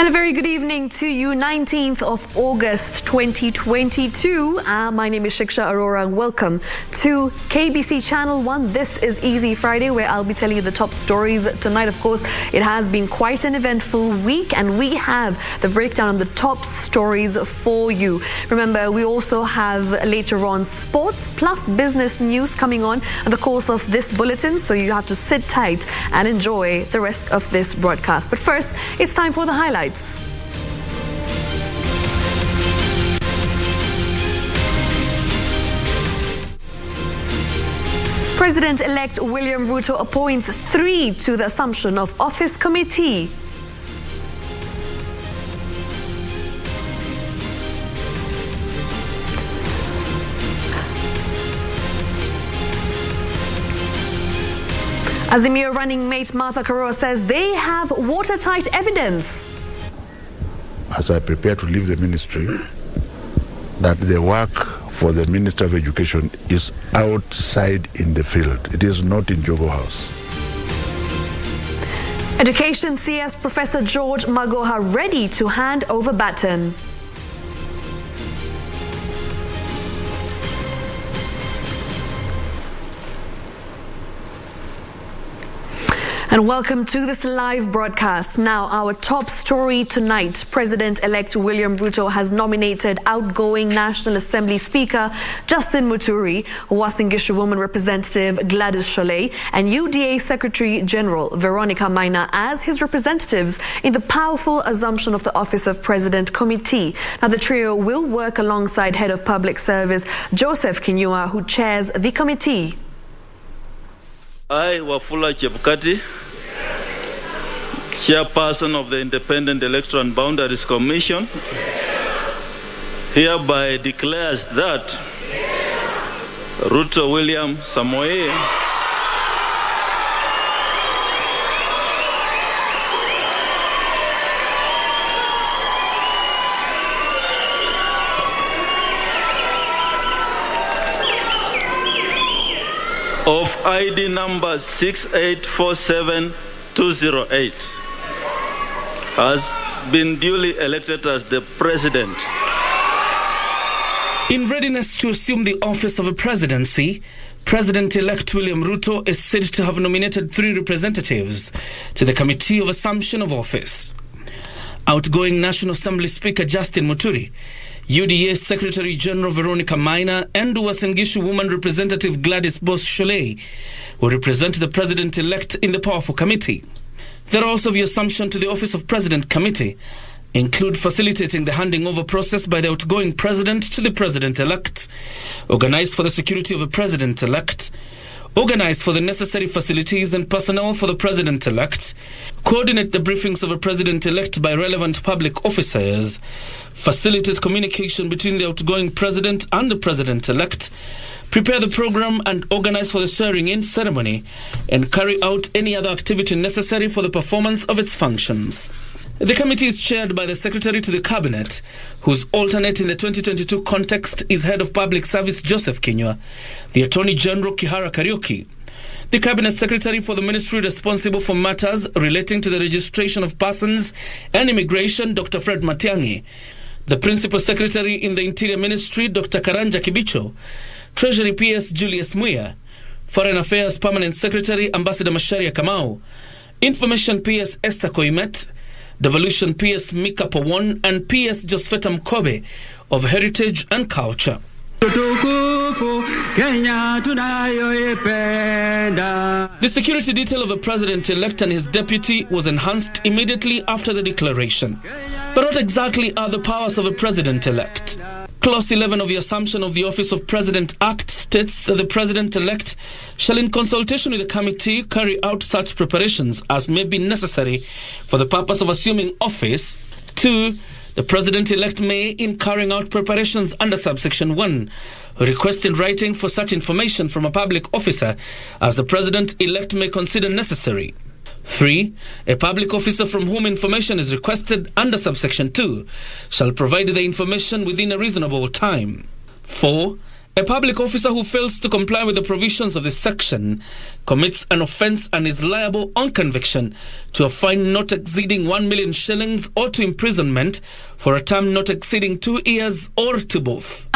And a very good evening to you, 19th of August 2022. My name is Shiksha, Arora. Welcome to KBC Channel 1. This is Easy Friday, where I'll be telling you the top stories tonight. Of course, it has been quite an eventful week, and we have the breakdown on the top stories for you. Remember, we also have later on sports plus business news coming on in the course of this bulletin, so you have to sit tight and enjoy the rest of this broadcast. But first, it's time for the highlights. President-elect William Ruto appoints 3 to the Assumption of Office Committee. Azimio running mate Martha Karua says they have watertight evidence. As I prepare to leave the ministry, that the work for the Minister of Education is outside in the field. It is not in Jogo House. Education CS Professor George Magoha ready to hand over baton. And welcome to this live broadcast. Now, our top story tonight. President-elect William Ruto has nominated outgoing National Assembly Speaker Justin Muturi, Uasin Gishu Woman Representative Gladys Sholay, and UDA Secretary General Veronica Maina as his representatives in the powerful Assumption of the Office of President Committee. Now, the trio will work alongside Head of Public Service Joseph Kinyua, who chairs the committee. I, Wafula Chebukati, Chairperson of the Independent Electoral and Boundaries Commission, hereby declares that Ruto William Samoei of ID number 6847208 has been duly elected as the president. In readiness to assume the office of a presidency, President-elect William Ruto is said to have nominated 3 representatives to the Committee of Assumption of Office. Outgoing National Assembly Speaker Justin Muturi, UDA Secretary General Veronica Maina, and Uasin Gishu Woman Representative Gladys Sholay will represent the President-elect in the powerful committee. The roles of the Assumption to the Office of President Committee include facilitating the handing over process by the outgoing President to the President-elect, organize for the security of the President-elect, organize for the necessary facilities and personnel for the President-elect, coordinate the briefings of a President-elect by relevant public officers, facilitate communication between the outgoing President and the President-elect, prepare the program and organize for the swearing-in ceremony, and carry out any other activity necessary for the performance of its functions. The committee is chaired by the Secretary to the Cabinet, whose alternate in the 2022 context is Head of Public Service Joseph Kinyua, the Attorney General Kihara Kariuki, the Cabinet Secretary for the Ministry responsible for matters relating to the registration of persons and immigration, Dr. Fred Matiang'i, the Principal Secretary in the Interior Ministry, Dr. Karanja Kibicho, Treasury PS Julius Muya, Foreign Affairs Permanent Secretary Ambassador Macharia Kamau, Information PS Esther Koimet, Devolution PS Mika Pawon, and PS Josfeta Mkobe of Heritage and Culture. The security detail of the President-elect and his deputy was enhanced immediately after the declaration. But what exactly are the powers of a President-elect? Clause 11 of the Assumption of the Office of President Act states that the President-elect shall, in consultation with the committee, carry out such preparations as may be necessary for the purpose of assuming office. 2. The President-elect may, in carrying out preparations under subsection 1, request in writing for such information from a public officer as the President-elect may consider necessary. 3. A public officer from whom information is requested under subsection 2 shall provide the information within a reasonable time. 4. A public officer who fails to comply with the provisions of this section commits an offence and is liable on conviction to a fine not exceeding 1 million shillings or to imprisonment for a term not exceeding 2 years or to both.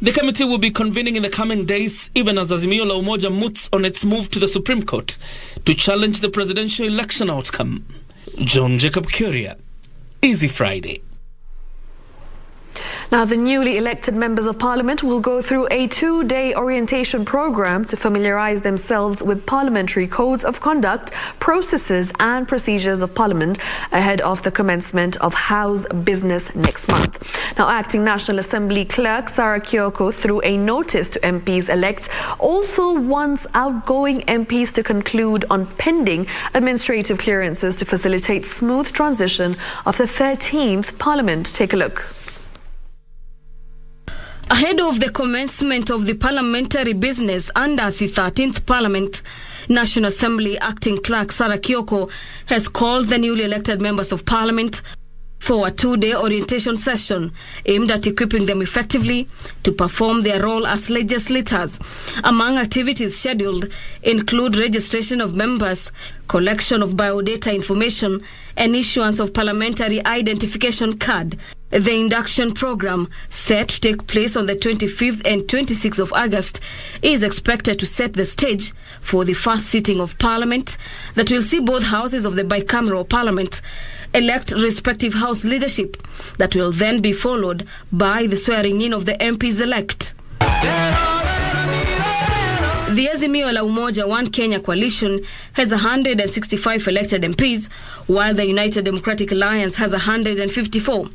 The committee will be convening in the coming days, even as Azimio la Umoja moots on its move to the Supreme Court to challenge the presidential election outcome. John Jacob Curia, Easy Friday. Now, the newly elected members of Parliament will go through a 2-day orientation program to familiarise themselves with parliamentary codes of conduct, processes and procedures of Parliament ahead of the commencement of House business next month. Now, Acting National Assembly Clerk Sarah Kyoko, through a notice to MPs-elect, also wants outgoing MPs to conclude on pending administrative clearances to facilitate smooth transition of the 13th Parliament. Take a look. Ahead of the commencement of the parliamentary business under the 13th Parliament, National Assembly Acting Clerk Sarah Kyoko has called the newly elected members of Parliament for a 2-day orientation session aimed at equipping them effectively to perform their role as legislators. Among activities scheduled include registration of members, collection of biodata information, and issuance of parliamentary identification card. The induction program, set to take place on the 25th and 26th of August, is expected to set the stage for the first sitting of Parliament that will see both houses of the bicameral Parliament elect respective House leadership, that will then be followed by the swearing-in of the MPs-elect. The Azimio la Umoja One Kenya coalition has 165 elected MPs, while the United Democratic Alliance has 154.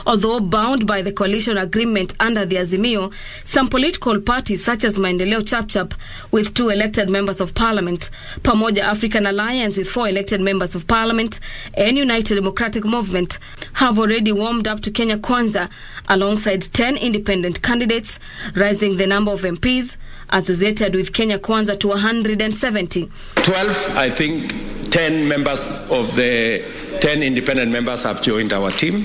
Although bound by the coalition agreement under the Azimio, some political parties such as Maendeleo Chapchap with 2 elected members of Parliament, Pamoja African Alliance with 4 elected members of Parliament, and United Democratic Movement have already warmed up to Kenya Kwanza alongside 10 independent candidates, raising the number of MPs associated with Kenya Kwanza to 170. 12, I think 10 members of the 10 independent members have joined our team.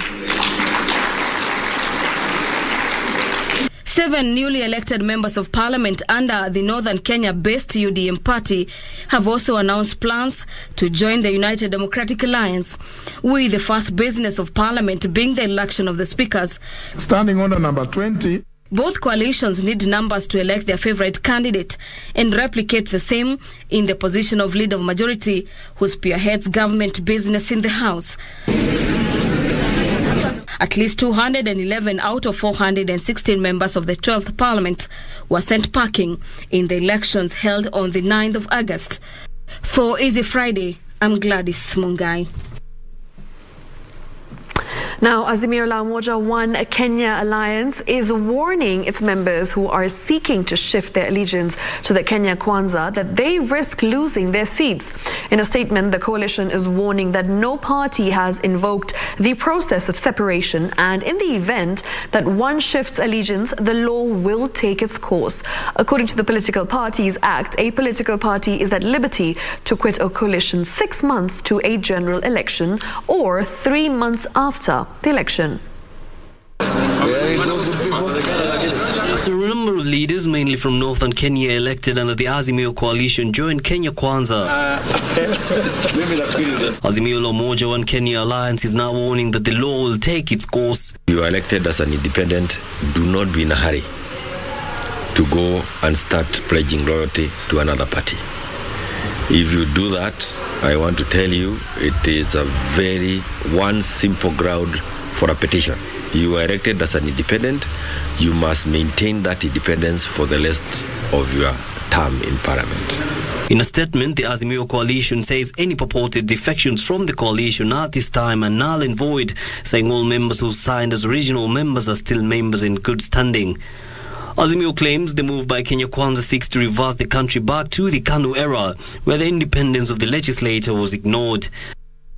7 newly elected members of Parliament under the Northern Kenya-based UDM party have also announced plans to join the United Democratic Alliance, with the first business of Parliament being the election of the speakers. Standing order number 20. Both coalitions need numbers to elect their favourite candidate and replicate the same in the position of leader of majority, who spearheads government business in the House. At least 211 out of 416 members of the 12th Parliament were sent packing in the elections held on the 9th of August. For Easy Friday, I'm Gladys Mungai. Now, Azimio la Umoja One Kenya Alliance is warning its members who are seeking to shift their allegiance to the Kenya Kwanza that they risk losing their seats. In a statement, the coalition is warning that no party has invoked the process of separation, and in the event that one shifts allegiance, the law will take its course. According to the Political Parties Act, a political party is at liberty to quit a coalition 6 months to a general election or 3 months after the election. A number of leaders, mainly from northern Kenya, elected under the Azimio coalition, joined Kenya Kwanza. Azimio la Umoja One Kenya Alliance is now warning that the law will take its course. You are elected as an independent. Do not be in a hurry to go and start pledging loyalty to another party. If you do that, I want to tell you, it is a very one simple ground for a petition. You are elected as an independent. You must maintain that independence for the rest of your term in Parliament. In a statement, the Azimio coalition says any purported defections from the coalition at this time are null and void, saying all members who signed as original members are still members in good standing. Azimio claims the move by Kenya Kwanza seeks to reverse the country back to the KANU era, where the independence of the legislature was ignored.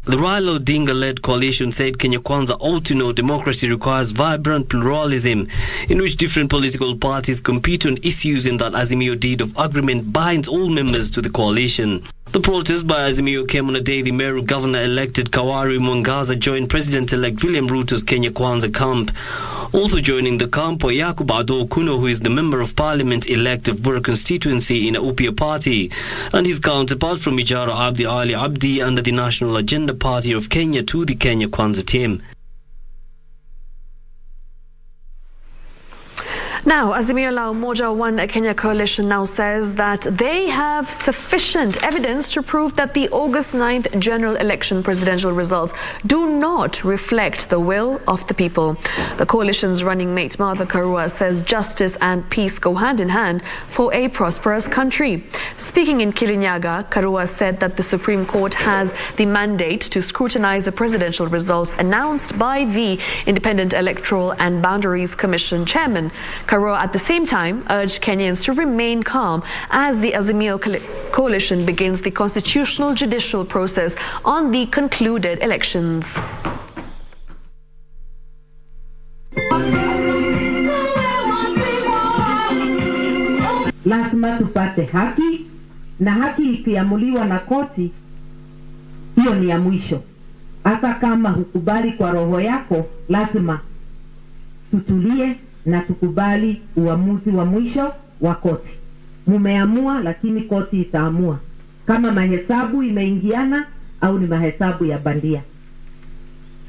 The Raila Odinga-led coalition said Kenya Kwanza ought to know democracy requires vibrant pluralism, in which different political parties compete on issues, and that Azimio deed of agreement binds all members to the coalition. The protest by Azimio came on a day the Meru Governor-elected Kawari Mwangaza joined President-elect William Ruto's Kenya Kwanza camp. Also joining the camp were Yakub Ado Kuno, who is the Member of Parliament-elect of Bur constituency in Upia Party, and his counterpart from Ijara Abdi Ali Abdi under the National Agenda Party of Kenya to the Kenya Kwanza team. Now, Azimio la Umoja One Kenya coalition now says that they have sufficient evidence to prove that the August 9th general election presidential results do not reflect the will of the people. The coalition's running mate Martha Karua says justice and peace go hand in hand for a prosperous country. Speaking in Kirinyaga, Karua said that the Supreme Court has the mandate to scrutinize the presidential results announced by the Independent Electoral and Boundaries Commission chairman. Arora at the same time urged Kenyans to remain calm as the Azimio coalition begins the constitutional judicial process on the concluded elections. Lazima tupate haki, na haki ikiamuliwa na koti, hiyo ni ya mwisho. Hata kama hukubali kwa roho yako, lazima tutulie na tukubali uamuzi wa mwisho wa koti. Mumeamua, lakini koti itaamua kama mahesabu imeingiana au ni mahesabu ya bandia.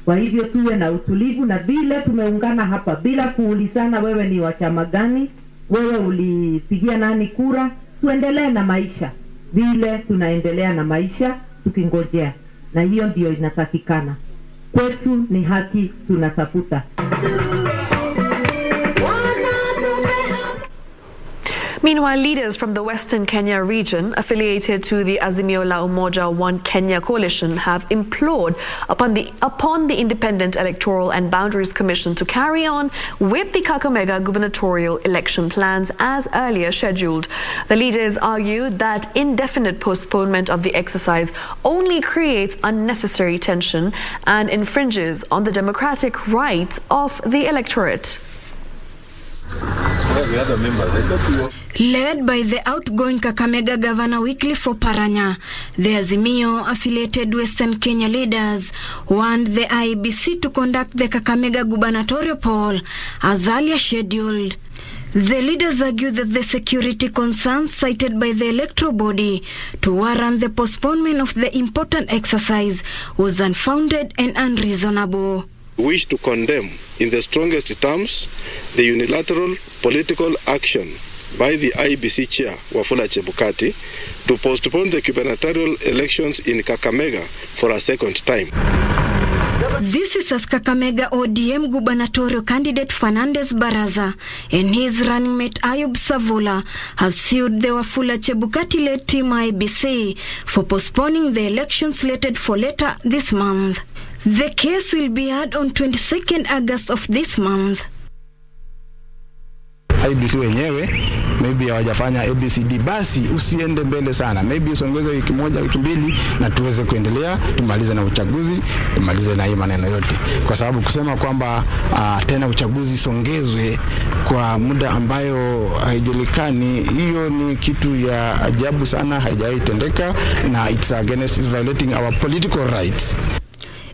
Kwa hivyo tuwe na utulivu, na vile tumeungana hapa bila kuulizana wewe ni wa chama gani, wewe ulipigia nani kura, tuendelee na maisha vile tunaendelea na maisha tukingojea, na hiyo ndio inatakikana. Kwetu ni haki tunatafuta. Meanwhile, leaders from the Western Kenya region affiliated to the Azimio la Umoja One Kenya coalition have implored upon the Independent Electoral and Boundaries Commission to carry on with the Kakamega gubernatorial election plans as earlier scheduled. The leaders argued that indefinite postponement of the exercise only creates unnecessary tension and infringes on the democratic rights of the electorate. Led by the outgoing Kakamega Governor Wycliffe Oparanya, the Azimio-affiliated Western Kenya leaders want the IEBC to conduct the Kakamega gubernatorial poll as earlier scheduled. The leaders argue that the security concerns cited by the electoral body to warrant the postponement of the important exercise was unfounded and unreasonable. We wish to condemn in the strongest terms the unilateral political action by the IEBC chair, Wafula Chebukati, to postpone the gubernatorial elections in Kakamega for a second time. This is as Kakamega ODM gubernatorial candidate Fernandez Baraza and his running mate Ayub Savula have sued the Wafula Chebukati-led team IEBC for postponing the election slated for later this month. The case will be heard on 22nd August of this month. IBC wenyewe maybe hawajafanya ABCD, basi usiende mbele sana, maybe usongeze wiki moja wiki mbili na tuweze kuendelea, tumalize na uchaguzi, tumalize na hii maneno yote, kwa sababu kusema kwamba tena uchaguzi songezwe kwa muda ambayo haijulikani, hiyo ni kitu ya ajabu sana, haijaitendeka na it's violating our political rights.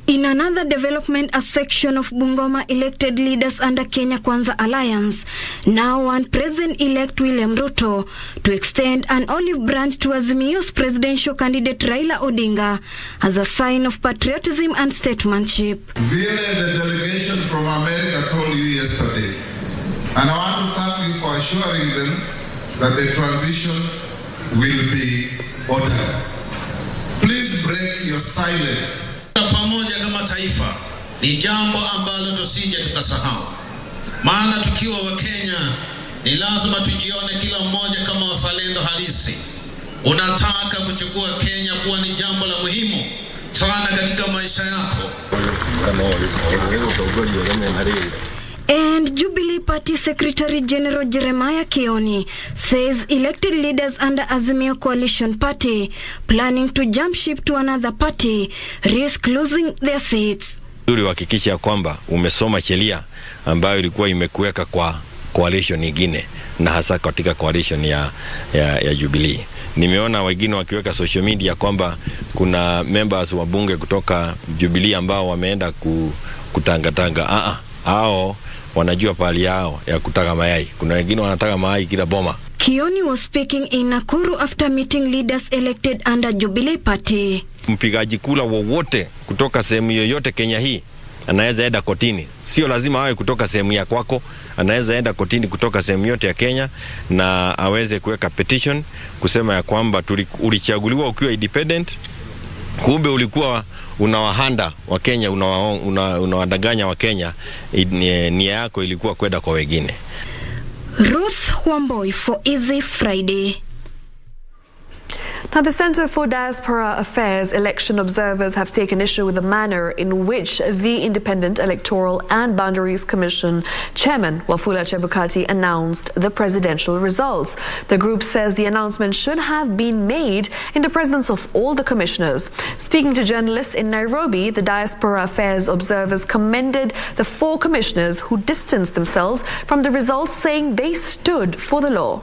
In another development, a section of Bungoma elected leaders under Kenya Kwanza Alliance now want President-elect William Ruto to extend an olive branch to Azimio's presidential candidate Raila Odinga as a sign of patriotism and statesmanship. Really, the delegation from America told you yesterday, and I want to thank you for assuring them that the transition will be ordered. Please break your silence. Pamoja kama taifa ni jambo ambalo tusije tukasahau, maana tukiwa wa Kenya ni lazima tujione kila mmoja kama wazalendo halisi. Unataka kuchukua Kenya kuwa ni jambo la muhimu sana katika maisha yako. And Jubilee Party Secretary General Jeremiah Kioni says elected leaders under Azimio Coalition Party planning to jump ship to another party risk losing their seats. Uhakikisha kwamba umesoma sheria ambayo ilikuwa imekuweka kwa coalition nyingine na hasa katika coalition ya Jubilee. Nimeona wengine wakiweka social media kwamba kuna members wa bunge kutoka Jubilee ambao wameenda kutangatanga. Hao wanajua pali yao ya kutaka mayai. Kuna wengine wanataka mayai kila boma. Kioni was speaking in Nakuru after meeting leaders elected under Jubilee Party. Mpigaji kula wowote kutoka sehemu yoyote Kenya hii anaweza enda kotini. Sio lazima awe kutoka sehemu ya kwako, anaweza enda kotini kutoka sehemu yote ya Kenya na aweze kuweka petition kusema ya kwamba ulichaguliwa ukiwa independent, kumbe ulikuwa unawahanda wa Kenya, unawadanganya wa Kenya, nia yako ilikuwa kwenda kwa wengine. Ruth Wamboi for Easy Friday. Now, the Centre for Diaspora Affairs election observers have taken issue with the manner in which the Independent Electoral and Boundaries Commission Chairman Wafula Chebukati announced the presidential results. The group says the announcement should have been made in the presence of all the commissioners. Speaking to journalists in Nairobi, the Diaspora Affairs observers commended the 4 commissioners who distanced themselves from the results, saying they stood for the law.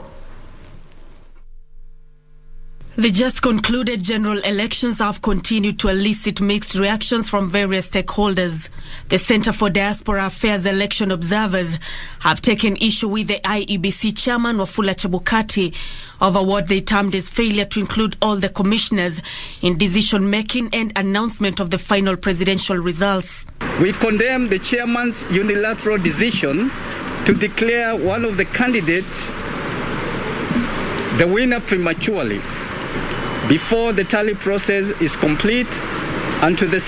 The just concluded general elections have continued to elicit mixed reactions from various stakeholders. The Centre for Diaspora Affairs election observers have taken issue with the IEBC chairman Wafula Chebukati over what they termed his failure to include all the commissioners in decision-making and announcement of the final presidential results. We condemn the chairman's unilateral decision to declare one of the candidates the winner prematurely, before the tally process is complete, and to the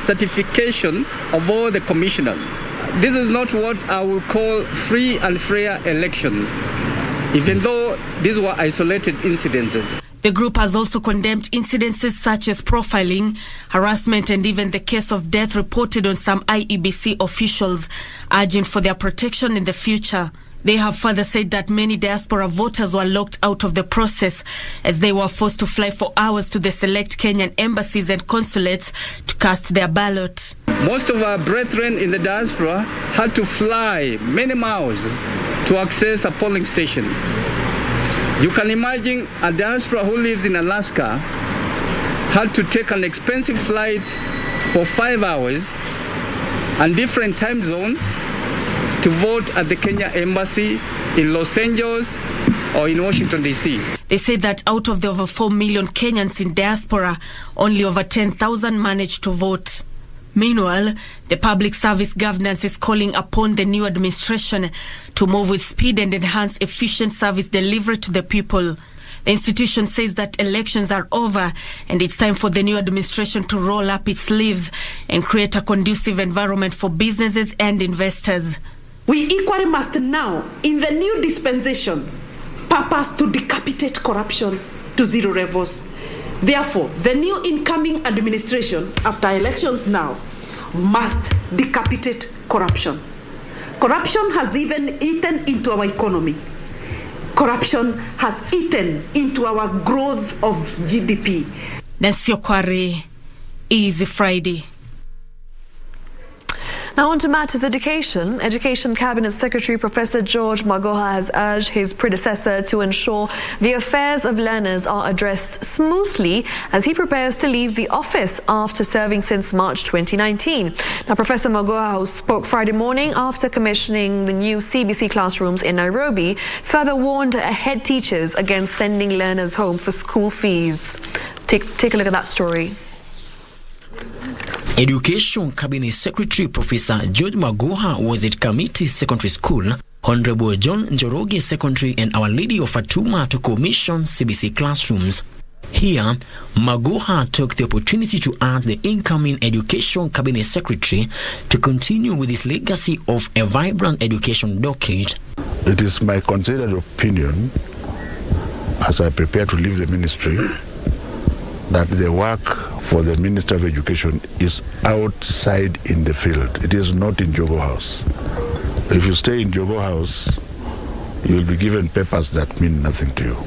certification of all the commissioners. This is not what I would call free and fair election, even though these were isolated incidences. The group has also condemned incidences such as profiling, harassment, and even the case of death reported on some IEBC officials, urging for their protection in the future. They have further said that many diaspora voters were locked out of the process as they were forced to fly for hours to the select Kenyan embassies and consulates to cast their ballot. Most of our brethren in the diaspora had to fly many miles to access a polling station. You can imagine a diaspora who lives in Alaska had to take an expensive flight for 5 hours and different time zones to vote at the Kenya Embassy in Los Angeles or in Washington, D.C. They said that out of the over 4 million Kenyans in diaspora, only over 10,000 managed to vote. Meanwhile, the Public Service Governance is calling upon the new administration to move with speed and enhance efficient service delivery to the people. The institution says that elections are over and it's time for the new administration to roll up its sleeves and create a conducive environment for businesses and investors. We equally must now, in the new dispensation, purpose to decapitate corruption to zero levels. Therefore, the new incoming administration, after elections now, must decapitate corruption. Corruption has even eaten into our economy. Corruption has eaten into our growth of GDP. Nancy Okware, Easy Friday. Now on to matters education. Education Cabinet Secretary Professor George Magoha has urged his predecessor to ensure the affairs of learners are addressed smoothly as he prepares to leave the office after serving since March 2019. Now, Professor Magoha, who spoke Friday morning after commissioning the new CBC classrooms in Nairobi, further warned head teachers against sending learners home for school fees. Take a look at that story. Education Cabinet Secretary Professor George Magoha was at Kamiti Secondary School, Honorable John Njoroge Secondary and Our Lady of Fatuma to commission CBC classrooms. Here, Magoha took the opportunity to ask the incoming Education Cabinet Secretary to continue with his legacy of a vibrant education decade. It is my considered opinion, as I prepare to leave the ministry, that the work for the Minister of Education is outside in the field. It is not in Jogo House. If you stay in Jogo House, you will be given papers that mean nothing to you.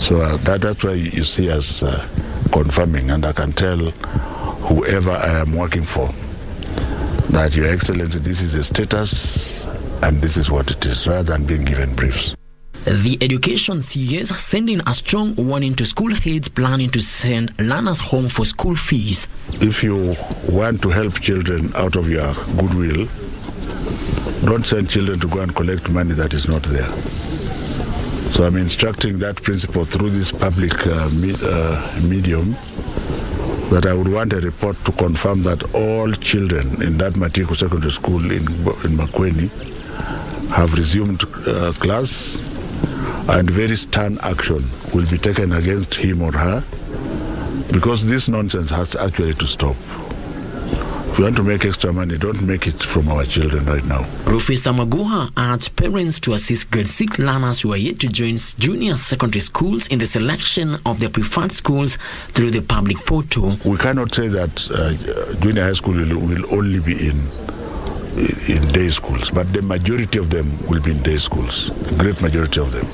So that's why you see us confirming, and I can tell whoever I am working for that, Your Excellency, this is a status and this is what it is, rather than being given briefs. The education CS sending a strong warning to school heads planning to send learners home for school fees. If you want to help children out of your goodwill, don't send children to go and collect money that is not there. So I'm instructing that principal through this public medium that I would want a report to confirm that all children in that Matiko Secondary School in Makueni have resumed class, and very stern action will be taken against him or her, because this nonsense has actually to stop. If you want to make extra money, don't make it from our children right now. Professor Maguha urged parents to assist grade 6 learners who are yet to join junior secondary schools in the selection of their preferred schools through the public portal. We cannot say that junior high school will only be in day schools, but the majority of them will be in day schools, a great majority of them.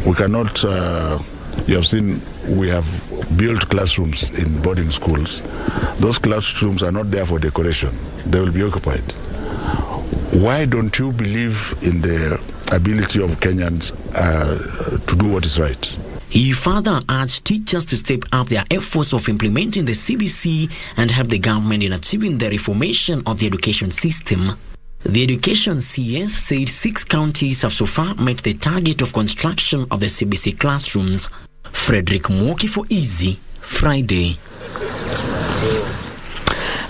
We cannot, you have seen, we have built classrooms in boarding schools. Those classrooms are not there for decoration. They will be occupied. Why don't you believe in the ability of Kenyans to do what is right? He further urged teachers to step up their efforts of implementing the CBC and help the government in achieving the reformation of the education system. The Education CS said 6 counties have so far met the target of construction of the CBC classrooms. Frederick Mwoki for Easy Friday.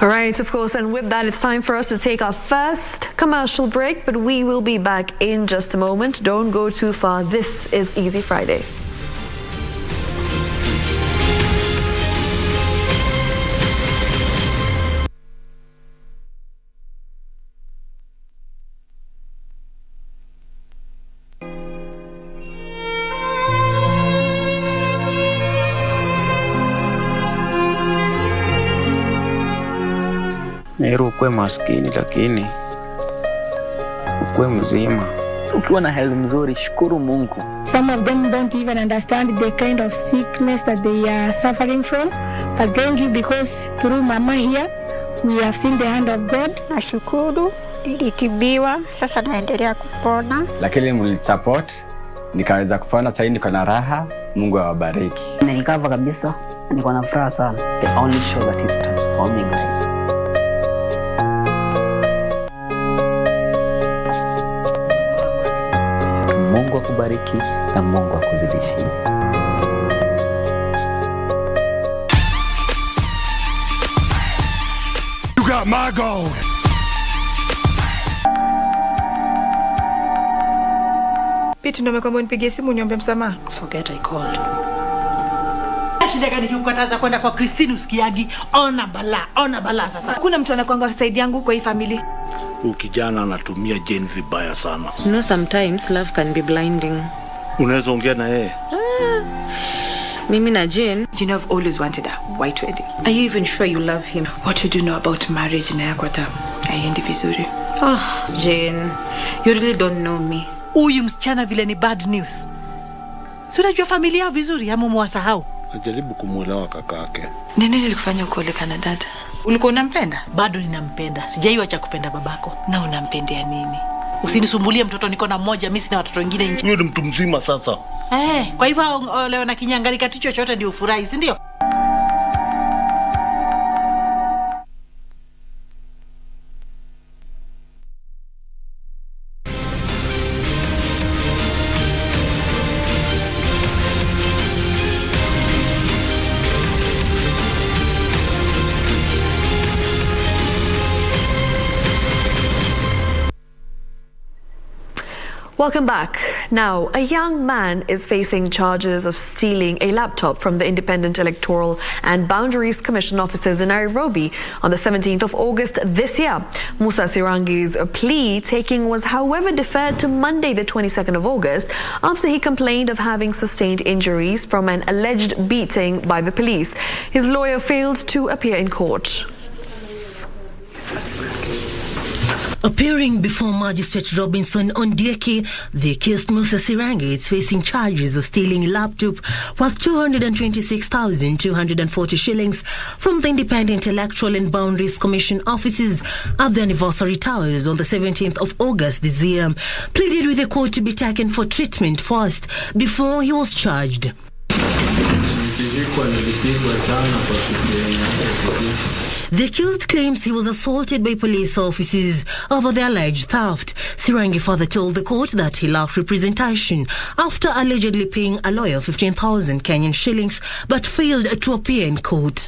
All right, of course, and with that, it's time for us to take our first commercial break, but we will be back in just a moment. Don't go too far. This is Easy Friday. Nairu ukwe maskini lakini ukwe mzima. Ukiwa na health mzuri, shukuru Mungu. Some of them don't even understand the kind of sickness that they are suffering from. But thank you, because through Mama here, we have seen the hand of God. Nashukuru, nilitibiwa, sasa naendelea kupona. Lakini mlisupport, nikaweza kupona, sasa niko na raha. Mungu awabariki. Nilikava kabisa, niko na furaha sana. They only show that he's transforming lives. Mungu akubariki na Mungu akuzidishie. You got my goal. Pitu ndo mekwamba nipigie simu niombe msamaha. Forget I called. Shida gani kukataza kwenda kwa Christine usikiagi? Ona bala sasa. Kuna mtu anakuanga side yangu kwa hii familia. Ukijana anatumia Jane vibaya sana. You know, sometimes love can be blinding. Unaweza ongea na yeye? Mimi na Jane, you know, I've always wanted a white wedding. Are you even sure you love him? What do you know about marriage na yako hata haiendi vizuri? Oh, Jane, you really don't know me. Huyu msichana vile ni bad news. Si unajua familia vizuri ama mwasahau? Najaribu kumuelewa kakake. Nini nilikufanya ukoleka na dada? Ulikuwa unampenda? Bado ninampenda. Sijaiwa cha kupenda babako. Na unampendea nini? Usinisumbulie mtoto, niko na mmoja, mimi sina watoto wengine nje. Huyo ni mtu mzima sasa. Kwa hivyo leo na kinyangari katicho chochote ndio ufurahi, si ndio? Welcome back. Now, a young man is facing charges of stealing a laptop from the Independent Electoral and Boundaries Commission offices in Nairobi on the 17th of August this year. Musa Sirangi's plea taking was, however, deferred to Monday, the 22nd of August, after he complained of having sustained injuries from an alleged beating by the police. His lawyer failed to appear in court. Appearing before Magistrate Robinson Ondieki, the accused Musa Sirangi is facing charges of stealing a laptop worth 226,240 shillings from the Independent Electoral and Boundaries Commission offices at the Anniversary Towers on the 17th of August this year. Pleaded with the court to be taken for treatment first before he was charged. The accused claims he was assaulted by police officers over the alleged theft. Sirangi further told the court that he lacked representation after allegedly paying a lawyer 15,000 Kenyan shillings but failed to appear in court.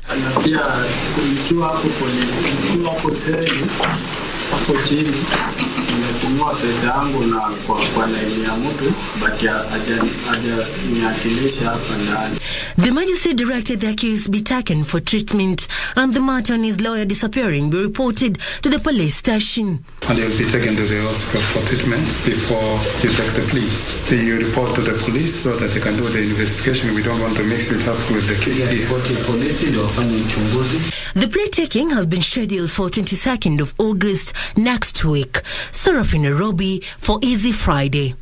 The magistrate directed the accused be taken for treatment and the matter and his lawyer disappearing be reported to the police station. And he will be taken to the hospital for treatment before you take the plea. You report to the police so that they can do the investigation. We don't want to mix it up with the case here. The plea taking has been scheduled for 22nd of August next week. Serafin Nairobi for Easy Friday.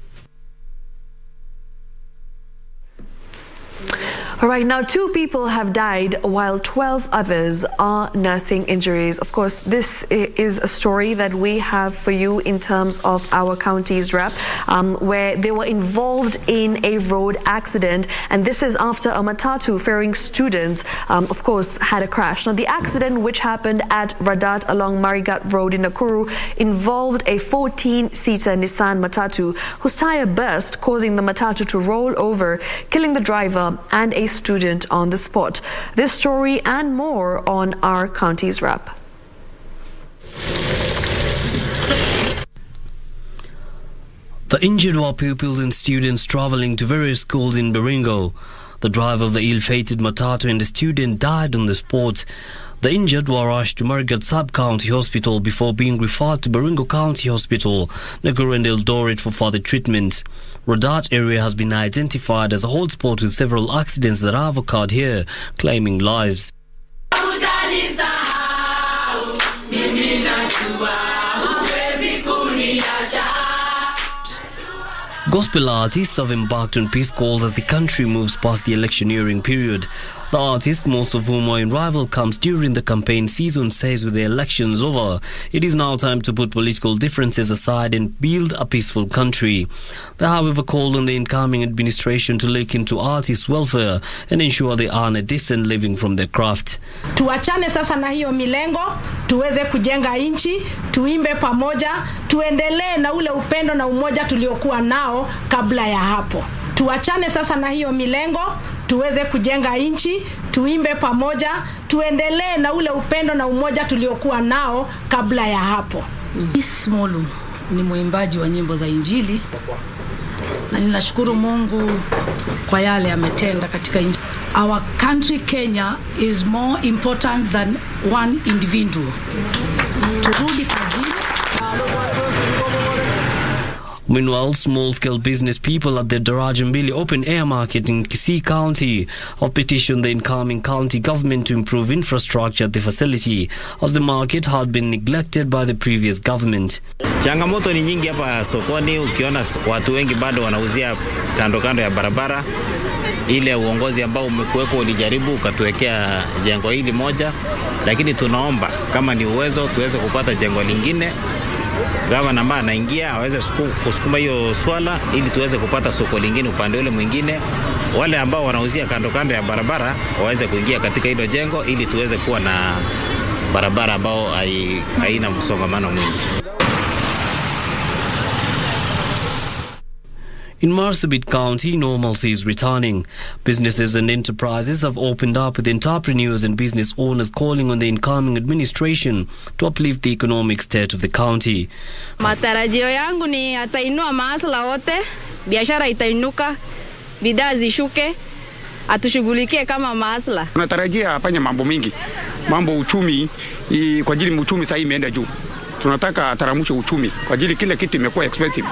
All right, now 2 people have died while 12 others are nursing injuries. Of course, this is a story that we have for you in terms of our county's rep, where they were involved in a road accident. And this is after a matatu ferrying students, of course, had a crash. Now, the accident, which happened at Radat along Marigat Road in Nakuru, involved a 14-seater Nissan matatu whose tire burst, causing the matatu to roll over, killing the driver and a student on the spot. This story and more on our county's wrap. The injured were pupils and students traveling to various schools in Baringo. The driver of the ill-fated matatu and the student died on the spot. The injured were rushed to Marigat Sub-County Hospital before being referred to Baringo County Hospital, Nakuru and Eldoret for further treatment. Radat area has been identified as a hotspot with several accidents that have occurred here, claiming lives. Gospel artists have embarked on peace calls as the country moves past the electioneering period. The artists, most of whom are in rival camps during the campaign season, says with the elections over, it is now time to put political differences aside and build a peaceful country. They, however, called on the incoming administration to look into artists' welfare and ensure they earn a decent living from their craft. Tuachane sasa na hiyo milengo, tuweze kujenga nchi, tuimbe pamoja, tuendelee na ule upendo na umoja tuliokuwa nao kabla ya hapo. Tuachane sasa na hiyo milengo, tuweze kujenga nchi, tuimbe pamoja, tuendelee na ule upendo na umoja tuliokuwa nao kabla ya hapo. Ismolu ni mwimbaji wa nyimbo za Injili na ninashukuru Mungu kwa yale ametenda katika nchi. Our country Kenya is more important than one individual. Turudi kazini. Meanwhile, small-scale business people at the Darajambili open-air market in Kisii County have petitioned the incoming county government to improve infrastructure at the facility, as the market had been neglected by the previous government. Changamoto ni nyingi hapa sokoni, ukiona watu wengi bado wanauzia kando ya barabara. Ile uongozi ambao umekuwepo ulijaribu ukatuwekea jengo hili moja, lakini tunaomba kama ni uwezo tuweze kupata jengo lingine. Gavana ambaye anaingia aweze kusukuma hiyo swala ili tuweze kupata soko lingine upande ule mwingine. Wale ambao wanauzia kando ya barabara waweze kuingia katika hilo jengo ili tuweze kuwa na barabara ambao haina msongamano mwingi. In Marsabit County, normalcy is returning. Businesses and enterprises have opened up, with entrepreneurs and business owners calling on the incoming administration to uplift the economic state of the county. Matarajio yangu ni atainua maasla wote, biashara itainuka, bidhaa zishuke, atushughulikie kama maasla. Tunatarajia afanye mambo mingi. Mambo uchumi, kwa ajili uchumi sasa imeenda juu. Tunataka ataramushe uchumi kwa ajili kila kitu imekuwa expensive.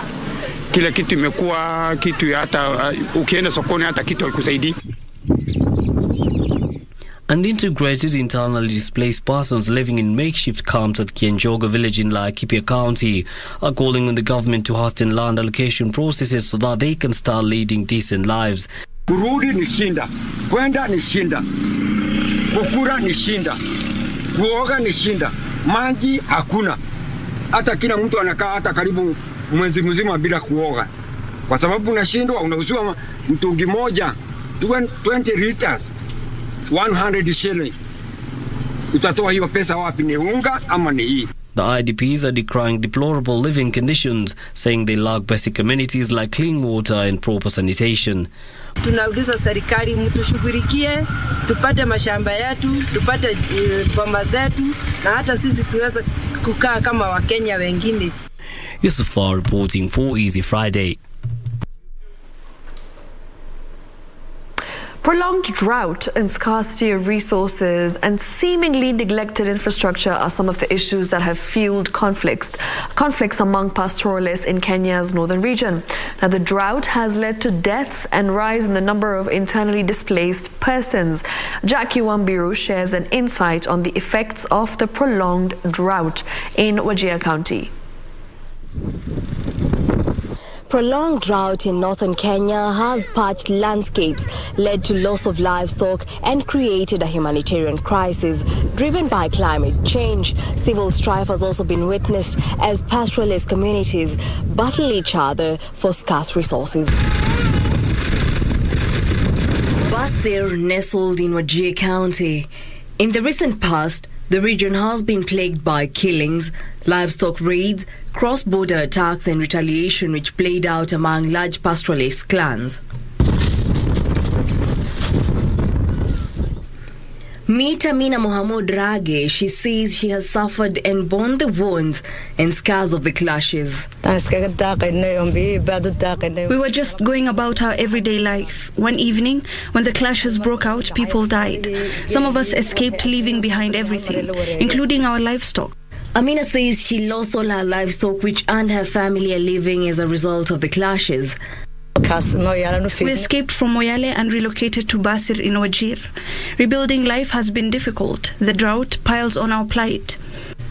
Kila kitu imekuwa kitu hata ukienda sokoni hata kitu haikusaidii. And integrated internally displaced persons living in makeshift camps at Kienjoga village in Laikipia County are calling on the government to hasten land allocation processes so that they can start leading decent lives. Kurudi ni shinda, kwenda ni shinda, kukura ni shinda, kuoga ni shinda, maji hakuna. Hata kila mtu anakaa hata karibu mwezi mzima bila kuoga. Kwa sababu unashindwa, unauziwa mtungi moja 20 liters 100 shilling. Utatoa hiyo pesa wapi? Ni unga ama ni hii? The IDPs are decrying deplorable living conditions, saying they lack basic amenities like clean water and proper sanitation. Tunauliza serikali mtushughulikie, tupate mashamba yetu, tupate boma zetu, na hata sisi tuweze kukaa kama Wakenya wengine. Yusufar reporting for Easy Friday. Prolonged drought and scarcity of resources and seemingly neglected infrastructure are some of the issues that have fueled conflicts among pastoralists in Kenya's northern region. Now, the drought has led to deaths and rise in the number of internally displaced persons. Jackie Wambiru shares an insight on the effects of the prolonged drought in Wajir County. Prolonged drought in northern Kenya has parched landscapes, led to loss of livestock and created a humanitarian crisis driven by climate change. Civil strife has also been witnessed as pastoralist communities battle each other for scarce resources. Basir, nestled in Wajir County. In the recent past, the region has been plagued by killings, livestock raids, cross-border attacks and retaliation which played out among large pastoralist clans. Meet Amina Mohammed Rage. She says she has suffered and borne the wounds and scars of the clashes. We were just going about our everyday life. One evening, when the clashes broke out, people died. Some of us escaped, leaving behind everything, including our livestock. Amina says she lost all her livestock, which earned her family a living as a result of the clashes. We escaped from Moyale and relocated to Basir in Wajir. Rebuilding life has been difficult. The drought piles on our plight.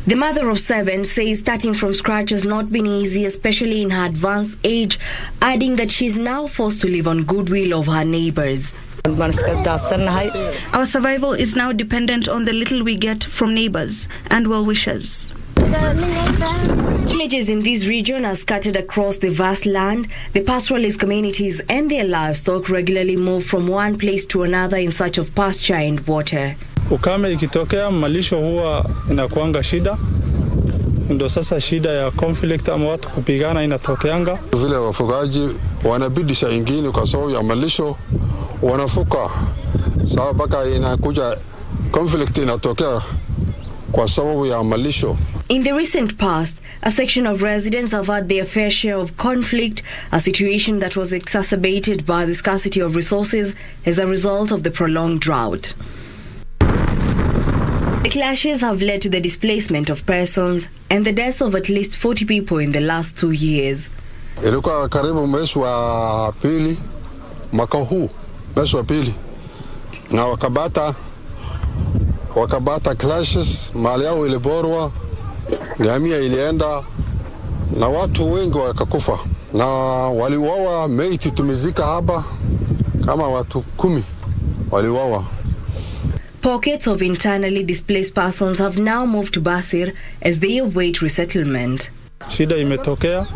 The mother of 7 says starting from scratch has not been easy, especially in her advanced age, adding that she is now forced to live on goodwill of her neighbors. Our survival is now dependent on the little we get from neighbors and well-wishers. Villages in this region are scattered across the vast land. The pastoralist communities and their livestock regularly move from one place to another in search of pasture and water. Ukame ikitokea, malisho huwa inakuanga shida. Ndio sasa shida ya conflict ama watu kupigana inatokeanga. Vile wafugaji wanabidi saa ingine kwa sababu ya malisho wanafuka. Sababu baka inakuja conflict inatokea kwa sababu ya malisho. In the recent past, a section of residents have had their fair share of conflict, a situation that was exacerbated by the scarcity of resources as a result of the prolonged drought. The clashes have led to the displacement of persons and the deaths of at least 40 people in the last 2 years. Ilikuwa karibu mwezi wa pili mwaka huu, mwezi wa pili, na wakabata clashes, mali yao iliborwa, ngamia ilienda na watu wengi wakakufa, na waliuawa. Maiti tumezika hapa kama watu 10 waliuawa. Pockets of internally displaced persons have now moved to Basir as they await resettlement. Shida imetokea,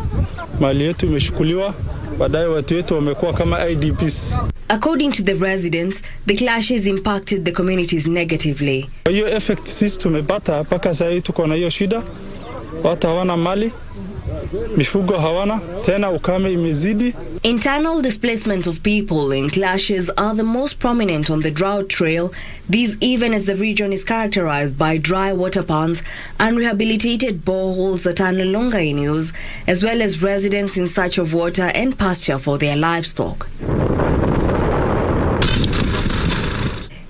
mali yetu imeshukuliwa, baadaye watu wetu wamekuwa kama IDPs. According to the residents, the clashes impacted the communities negatively. Hiyo effect sisi tumepata mpaka sasa hivi tuko na hiyo shida. Watu hawana mali, mifugo hawana, tena ukame imezidi. Internal displacement of people and clashes are the most prominent on the drought trail, these even as the region is characterized by dry water ponds, unrehabilitated boreholes that are no longer in use, as well as residents in search of water and pasture for their livestock.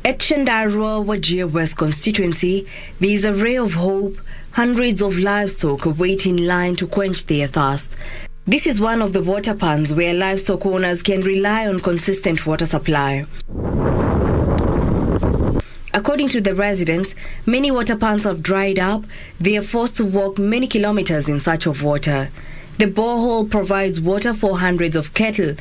At Arora, Wajir West constituency, there is a ray of hope. Hundreds of livestock wait in line to quench their thirst. This is one of the water ponds where livestock owners can rely on consistent water supply. According to the residents, many water ponds have dried up. They are forced to walk many kilometers in search of water. The borehole provides water for hundreds of cattle.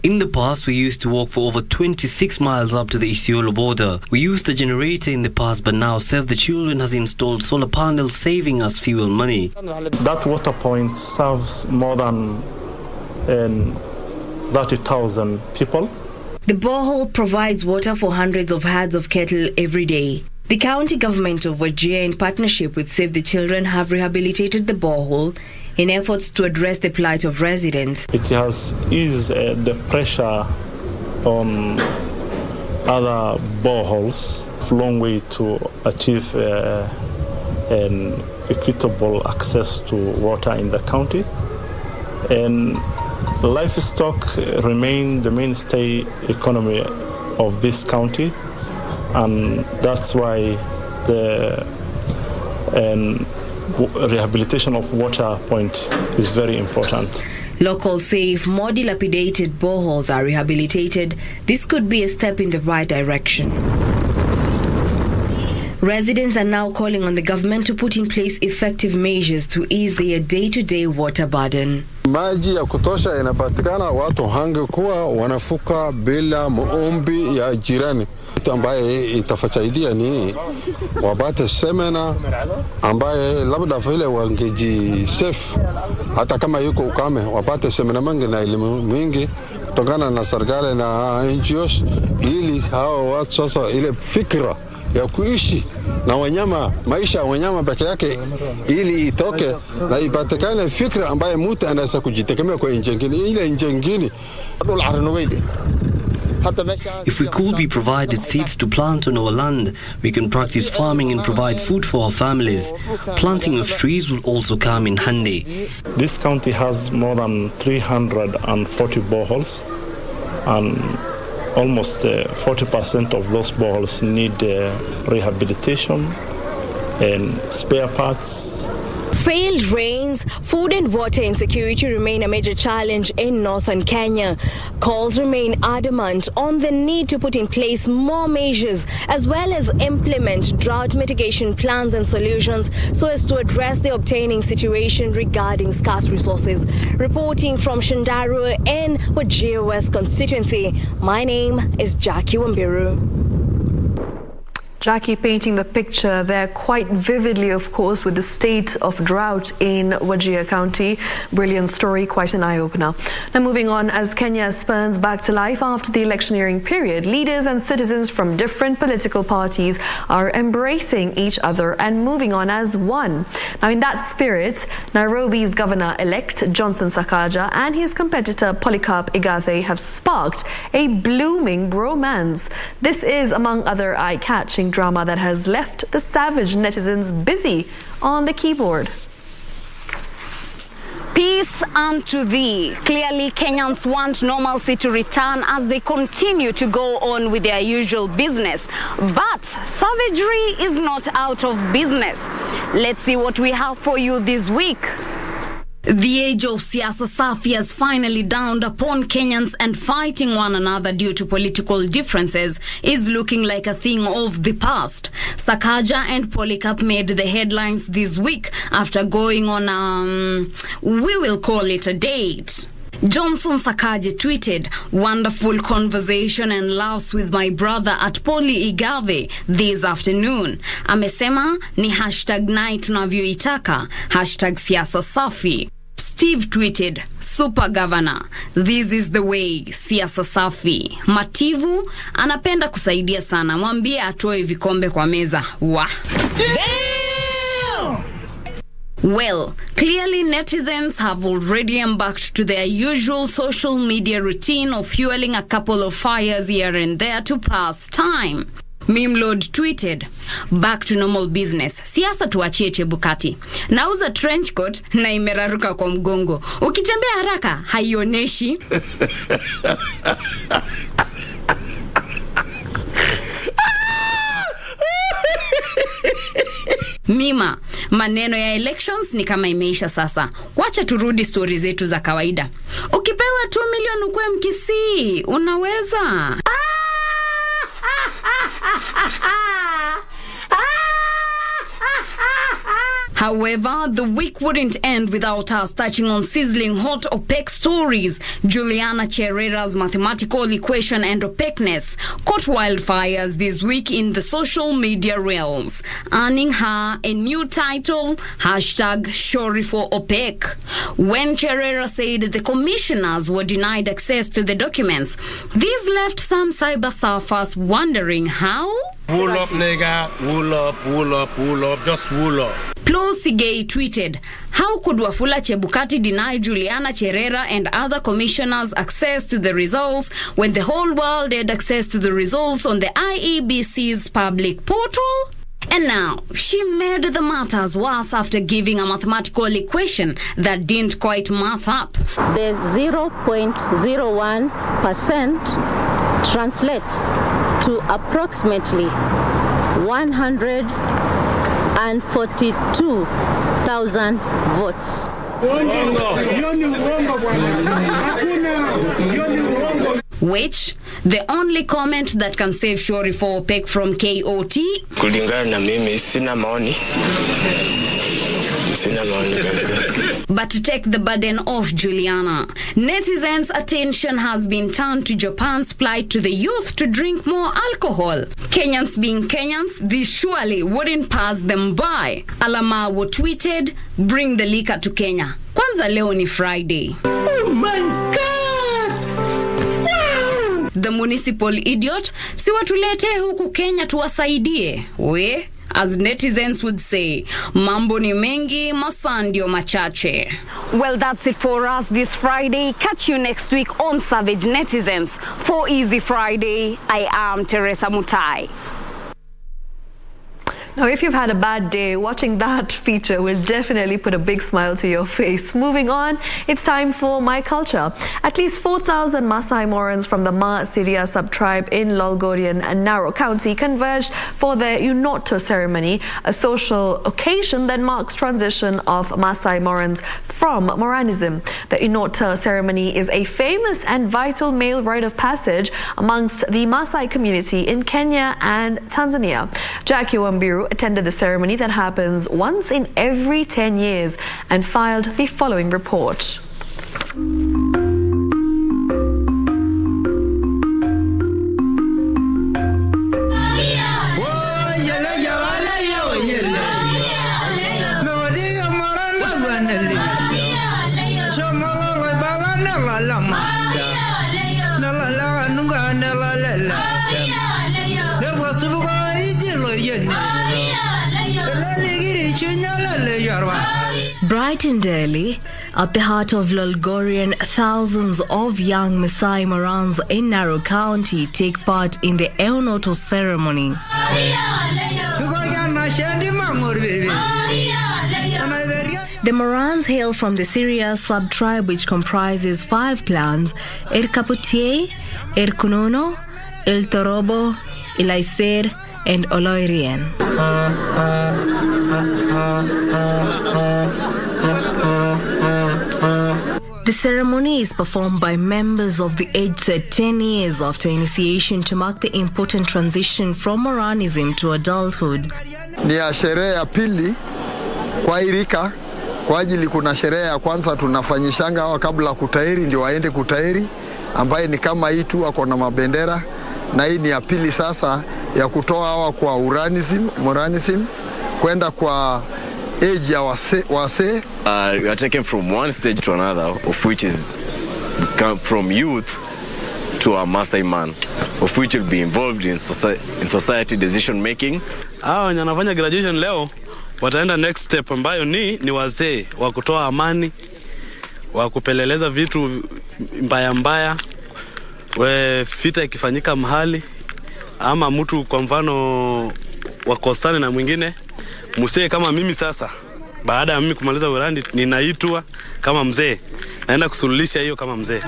In the past, we used to walk for over 26 miles up to the Isiolo border. We used a generator in the past, but now Save the Children has installed solar panels, saving us fuel money. That water point serves more than 30,000 people. The borehole provides water for hundreds of herds of cattle every day. The county government of Wajir, in partnership with Save the Children, have rehabilitated the borehole in efforts to address the plight of residents. It has eased the pressure on other boreholes, a long way to achieve an equitable access to water in the county. And livestock remain the mainstay economy of this county, and that's why the rehabilitation of water point is very important. Locals say if more dilapidated boreholes are rehabilitated, this could be a step in the right direction. Residents are now calling on the government to put in place effective measures to ease their day-to-day water burden. Maji ya kutosha inapatikana, watu hangekuwa wanafuka bila maombi ya jirani. Kitu ambaye itafasaidia ni wapate semina ambaye labda vile wangeji safe, hata kama yuko ukame, wapate semina mingi na elimu mingi kutokana na serikali na NGOs, ili hao watu sasa ile fikra ya kuishi na wanyama, maisha ya wanyama peke yake, ili itoke na ipatikane fikra ambaye mtu anaweza kujitegemea kwa nchi nyingine, ile nchi nyingine. If we could be provided seeds to plant on our land, we can practice farming and provide food for our families. Planting of trees will also come in handy. This county has more than 340 boreholes, and almost 40% of those boreholes need rehabilitation and spare parts. Failed rains, food and water insecurity remain a major challenge in northern Kenya. Calls remain adamant on the need to put in place more measures as well as implement drought mitigation plans and solutions so as to address the obtaining situation regarding scarce resources. Reporting from Shandaru in Wajir West constituency, my name is Jackie Wambiru. Jackie painting the picture there quite vividly, of course, with the state of drought in Wajir County. Brilliant story, quite an eye-opener. Now moving on, as Kenya spurns back to life after the electioneering period, leaders and citizens from different political parties are embracing each other and moving on as one. Now in that spirit, Nairobi's Governor-elect Johnson Sakaja and his competitor Polycarp Igathe have sparked a blooming bromance. This is among other eye-catching drama that has left the savage netizens busy on the keyboard. Peace unto thee. Clearly, Kenyans want normalcy to return as they continue to go on with their usual business. But savagery is not out of business. Let's see what we have for you this week. The age of siasa safi has finally dawned upon Kenyans, and fighting one another due to political differences is looking like a thing of the past. Sakaja and Polycarp made the headlines this week after going on we will call it a date. Johnson Sakaja tweeted, "Wonderful conversation and laughs with my brother at Poly Igave this afternoon." Amesema ni #nai tunavyoitaka, #siasa safi. Steve tweeted, "Super Governor, this is the way, siasa safi." Mativu anapenda kusaidia sana, mwambie atoe vikombe kwa meza. Wah. Well, clearly netizens have already embarked to their usual social media routine of fueling a couple of fires here and there to pass time. Mimlord tweeted, "Back to normal business. Siasa tuachie Chebukati. Nauza trench coat na imeraruka kwa mgongo. Ukitembea haraka haioneshi." Mima, maneno ya elections ni kama imeisha sasa. Wacha turudi story zetu za kawaida. Ukipewa 2 million ukwe Mkisii, unaweza? However, the week wouldn't end without us touching on sizzling hot OPEC stories. Juliana Cherera's mathematical equation and opaqueness caught wildfires this week in the social media realms, earning her a new title, #Shori for OPEC. When Cherera said the commissioners were denied access to the documents, this left some cyber surfers wondering how? Wool up, nigga. Wool up, wool up, wool up. Just wool up. Plosigay tweeted, how could Wafula Chebukati deny Juliana Cherera and other commissioners access to the results when the whole world had access to the results on the IEBC's public portal? And now, she made the matters worse after giving a mathematical equation that didn't quite math up. The 0.01% translates to approximately 142,000 votes. Which, the only comment that can save Shori for OPEC from KOT? Kulingana na mimi sina maoni. But to take the burden off Juliana, netizens' attention has been turned to Japan's plight to the youth to drink more alcohol. Kenyans being Kenyans, this surely wouldn't pass them by. Alamawo tweeted, bring the liquor to Kenya. Kwanza leo ni Friday. Oh my God! The municipal idiot, si watulete huku Kenya tuwasaidie. We, as netizens would say, mambo ni mengi, masaa ndio machache. Well, that's it for us this Friday. Catch you next week on Savage Netizens. For Easy Friday, I am Teresa Mutai. Now, if you've had a bad day, watching that feature will definitely put a big smile to your face. Moving on, it's time for My Culture. At least 4,000 Maasai Morans from the Ma Siria sub-tribe in Lolgorian and Narok County converged for the Unoto ceremony, a social occasion that marks transition of Maasai Morans from Moranism. The Unoto ceremony is a famous and vital male rite of passage amongst the Maasai community in Kenya and Tanzania. Jackie Wambiru attended the ceremony that happens once in every 10 years and filed the following report. Bright and early, at the heart of Lolgorian, thousands of young Maasai Morans in Narok County take part in the Eunoto ceremony. The Morans hail from the Siria sub-tribe, which comprises 5 clans: Erkaputie, Erkunono, Iltorobo, Ilaiser, and Oloirian. The ceremony is performed by members of the age set 10 years after initiation to mark the important transition from Moranism to adulthood. Ni ya sherehe ya pili kwa irika, kwa ajili kuna sherehe ya kwanza tunafanyishanga hawa kabla kutairi ndio waende kutairi, ambaye ni kama hii tu wako na mabendera, na hii ni ya pili sasa ya kutoa hawa kwa Moranism kwenda kwa age ya wase. We are taken from one stage to another, of which is come from youth to a Maasai man, of which will be involved in society decision making. Hao wenye wanafanya graduation leo wataenda next step ambayo ni wazee wa kutoa amani, wa kupeleleza vitu mbaya, we vita ikifanyika mahali ama mtu kwa mfano wakosane na mwingine, mzee kama mimi sasa, baada ya mimi kumaliza urandi ninaitwa kama mzee, naenda kusuluhisha hiyo kama mzee.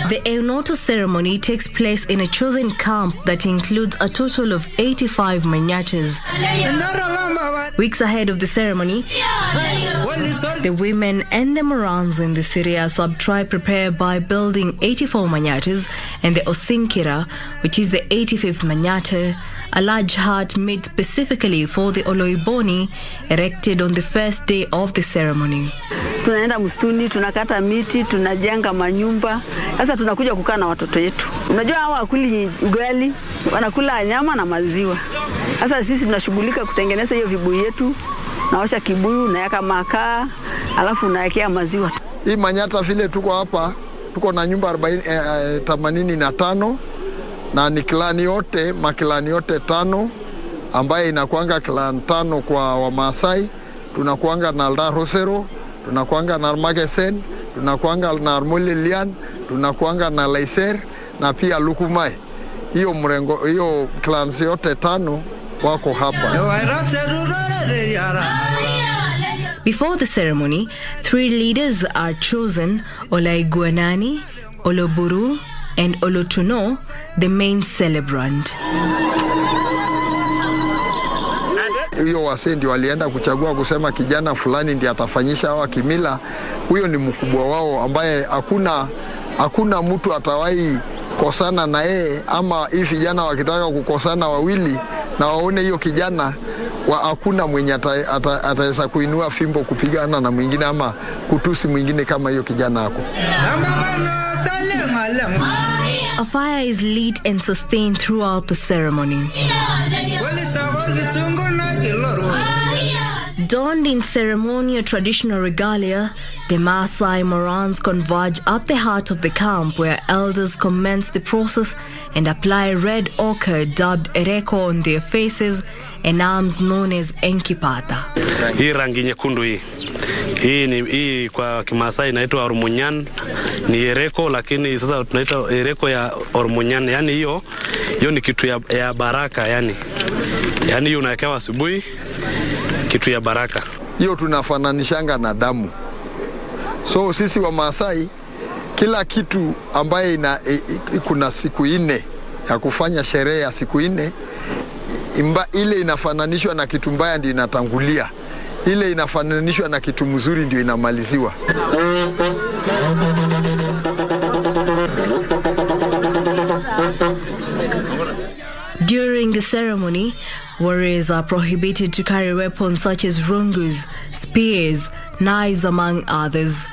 The Eunoto ceremony takes place in a chosen camp that includes a total of 85 manyatas. Weeks ahead of the ceremony, the women and the Morans in the Siria sub-tribe prepare by building 84 manyatas and the Osinkira, which is the 85th manyata, a large hut made specifically for the Oloiboni, erected on the first day of the ceremony. Tunaenda msituni, tunakata miti, tunajenga manyumba. Sasa tunakuja kukaa na watoto wetu. Unajua hawa wakuli ugali, wanakula nyama na maziwa. Sasa sisi tunashughulika kutengeneza hiyo vibuyu yetu. Naosha kibuyu, naweka makaa, alafu nawekea maziwa. Hii Manyata vile tuko hapa, tuko na nyumba 85 na ni klani yote, makilani yote 5 ambaye inakuanga clan 5 kwa Wamasai. Tunakuanga na Aldarosero, tunakuanga na Magesen, tunakuanga na Molelian, tunakuanga na Laiser na pia Lukumai. Hiyo mrengo, hiyo clans yote 5 wako hapa. Before the ceremony, 3 leaders are chosen: Olaiguanani, Oloburu, and Olotuno, the main celebrant. Hiyo wasee ndio walienda kuchagua kusema kijana fulani ndiye atafanyisha hawa kimila. Huyo ni mkubwa wao ambaye hakuna mtu atawahi kosana na yeye, ama hii vijana wakitaka kukosana wawili na waone hiyo kijana hakuna mwenye ataweza kuinua fimbo kupigana na mwingine ama kutusi mwingine kama hiyo kijana hako. A fire is lit and sustained throughout the ceremony. Donned in ceremonial traditional regalia, the Maasai Morans converge at the heart of the camp, where elders commence the process and apply red ochre dubbed ereko on their faces and arms known as enkipata. Hii rangi nyekundu hii kwa Kimasai inaitwa ormunyan, ni ereko, lakini sasa tunaita ereko ya ormunyan. Yani hiyo ni kitu ya baraka, yani hiyo unawekewa asubuhi, kitu ya baraka. Hiyo tunafananishanga na damu. So sisi wa Maasai, kila kitu ambaye kuna siku 4 ya kufanya sherehe ya siku 4, ile inafananishwa na kitu mbaya ndio inatangulia. Ile inafananishwa na kitu mzuri ndio inamaliziwa. During the ceremony, warriors are prohibited to carry weapons such as rungus, spears, knives, among others.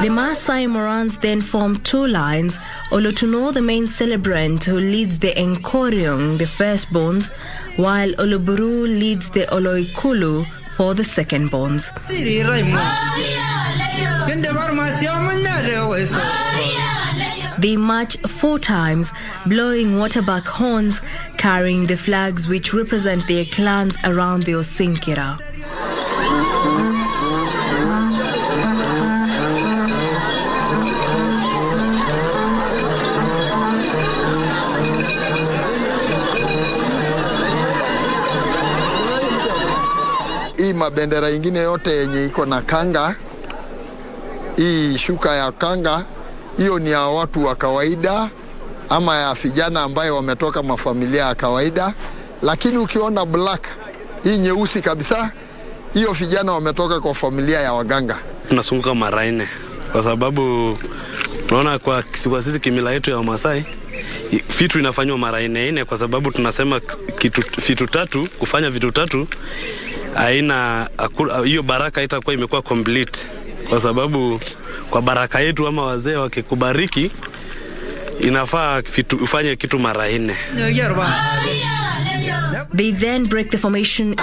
The Maasai Morans then form 2 lines: Olotuno, the main celebrant, who leads the Enkoriong, the firstborns, while Oloburu leads the Oloikulu for the secondborns. They march 4 times, blowing waterbuck horns, carrying the flags which represent their clans around the Osinkira. Hii mabendera ingine yote yenye iko na kanga, hii shuka ya kanga, hiyo ni ya watu wa kawaida ama ya vijana ambaye wametoka mafamilia ya kawaida. Lakini ukiona black, hii nyeusi kabisa, hiyo vijana wametoka kwa familia ya waganga. Tunasunguka mara 4 kwa sababu unaona kwa sisi kimila yetu ya Wamasai vitu inafanywa mara 4 kwa sababu tunasema vitu 3, kufanya vitu 3 hiyo baraka itakuwa imekuwa complete, kwa sababu kwa baraka yetu ama wazee wakikubariki inafaa ufanye kitu mara 4. They then break the formation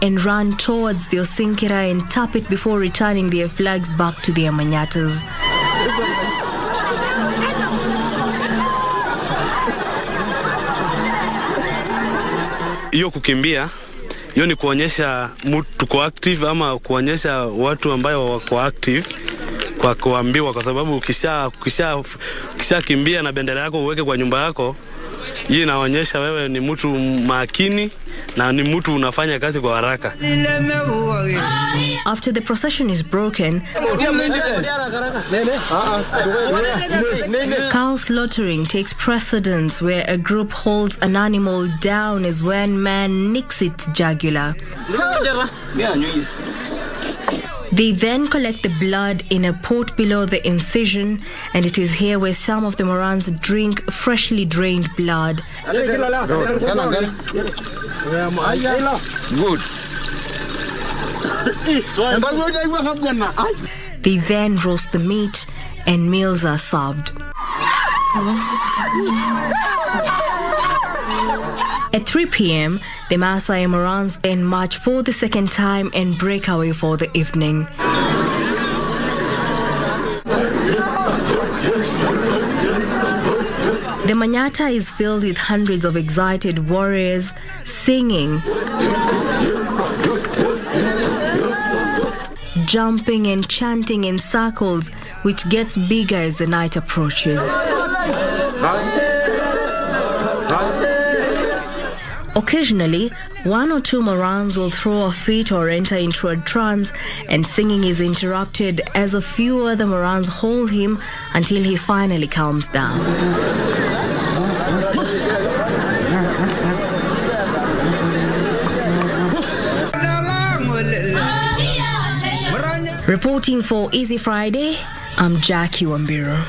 and run towards the Osinkira and tap it before returning their flags back to their manyatas. Hiyo kukimbia, hiyo ni kuonyesha mtu kwa active ama kuonyesha watu ambao wako active kwa kuambiwa, kwa sababu ukisha kimbia na bendera yako uweke kwa nyumba yako, hii inaonyesha wewe ni mtu makini na ni mtu unafanya kazi kwa haraka. After the procession is broken, cow slaughtering takes precedence, where a group holds an animal down as one man nicks its jugular. They then collect the blood in a pot below the incision, and it is here where some of the Morans drink freshly drained blood. Good. They then roast the meat and meals are served. At 3 p.m., the Maasai Morans then march for the second time and break away for the evening. The Manyata is filled with hundreds of excited warriors singing, jumping and chanting in circles, which gets bigger as the night approaches. Occasionally, one or two Morans will throw a fit or enter into a trance, and singing is interrupted as a few other Morans hold him until he finally calms down. Reporting for Easy Friday, I'm Jackie Wambiro.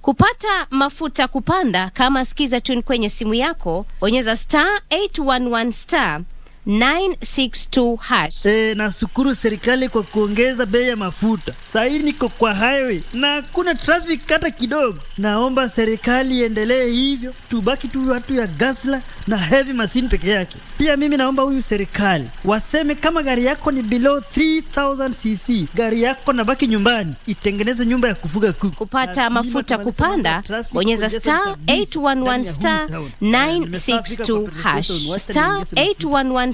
Kupata mafuta kupanda, kama sikiza tune kwenye simu yako, bonyeza *811 *962#. Nashukuru serikali kwa kuongeza bei ya mafuta. Sasa niko kwa highway na hakuna traffic hata kidogo. Naomba serikali iendelee hivyo, tubaki tu watu ya gasla na heavy machine peke yake. Pia mimi naomba huyu serikali waseme kama gari yako ni below 3000cc, gari yako na baki nyumbani, itengeneze nyumba ya kufuga kuku. Kupata mafuta kupanda, bonyeza *811 *962#. *811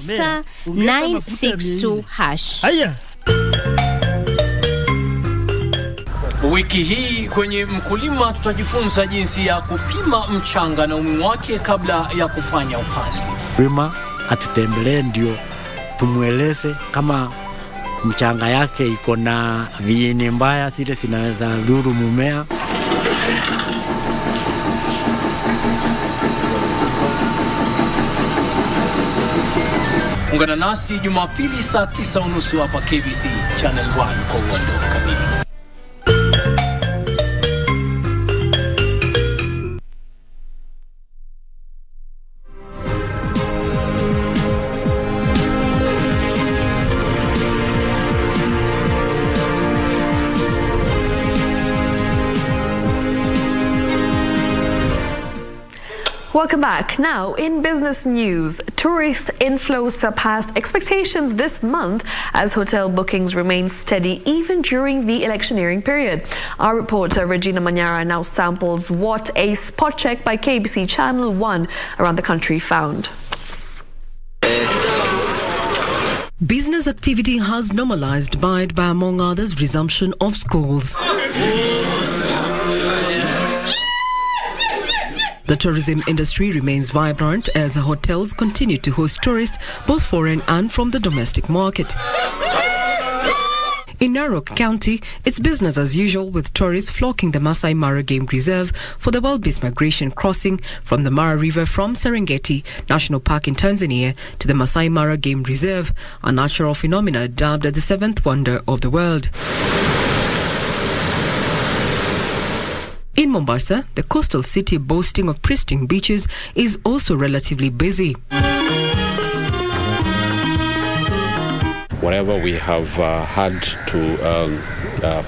*962#. Haya. Wiki hii kwenye Mkulima tutajifunza jinsi ya kupima mchanga na umuhimu wake kabla ya kufanya upanzi. Wima atutembelee ndio tumueleze kama mchanga yake iko na viini mbaya zile zinaweza dhuru mumea. Ungana nasi Jumapili saa 9:30 hapa KBC Channel 1 kwa uondo kamili. Welcome back. Now, in business news, tourist inflows surpassed expectations this month as hotel bookings remain steady even during the electioneering period. Our reporter Regina Manyara now samples what a spot check by KBC Channel 1 around the country found. Business activity has normalized by among others, resumption of schools. The tourism industry remains vibrant as hotels continue to host tourists, both foreign and from the domestic market. In Narok County, it's business as usual with tourists flocking the Masai Mara Game Reserve for the wildebeest migration crossing from the Mara River from Serengeti National Park in Tanzania to the Masai Mara Game Reserve, a natural phenomena dubbed the seventh wonder of the world. In Mombasa, the coastal city boasting of pristine beaches is also relatively busy. Wherever we have had to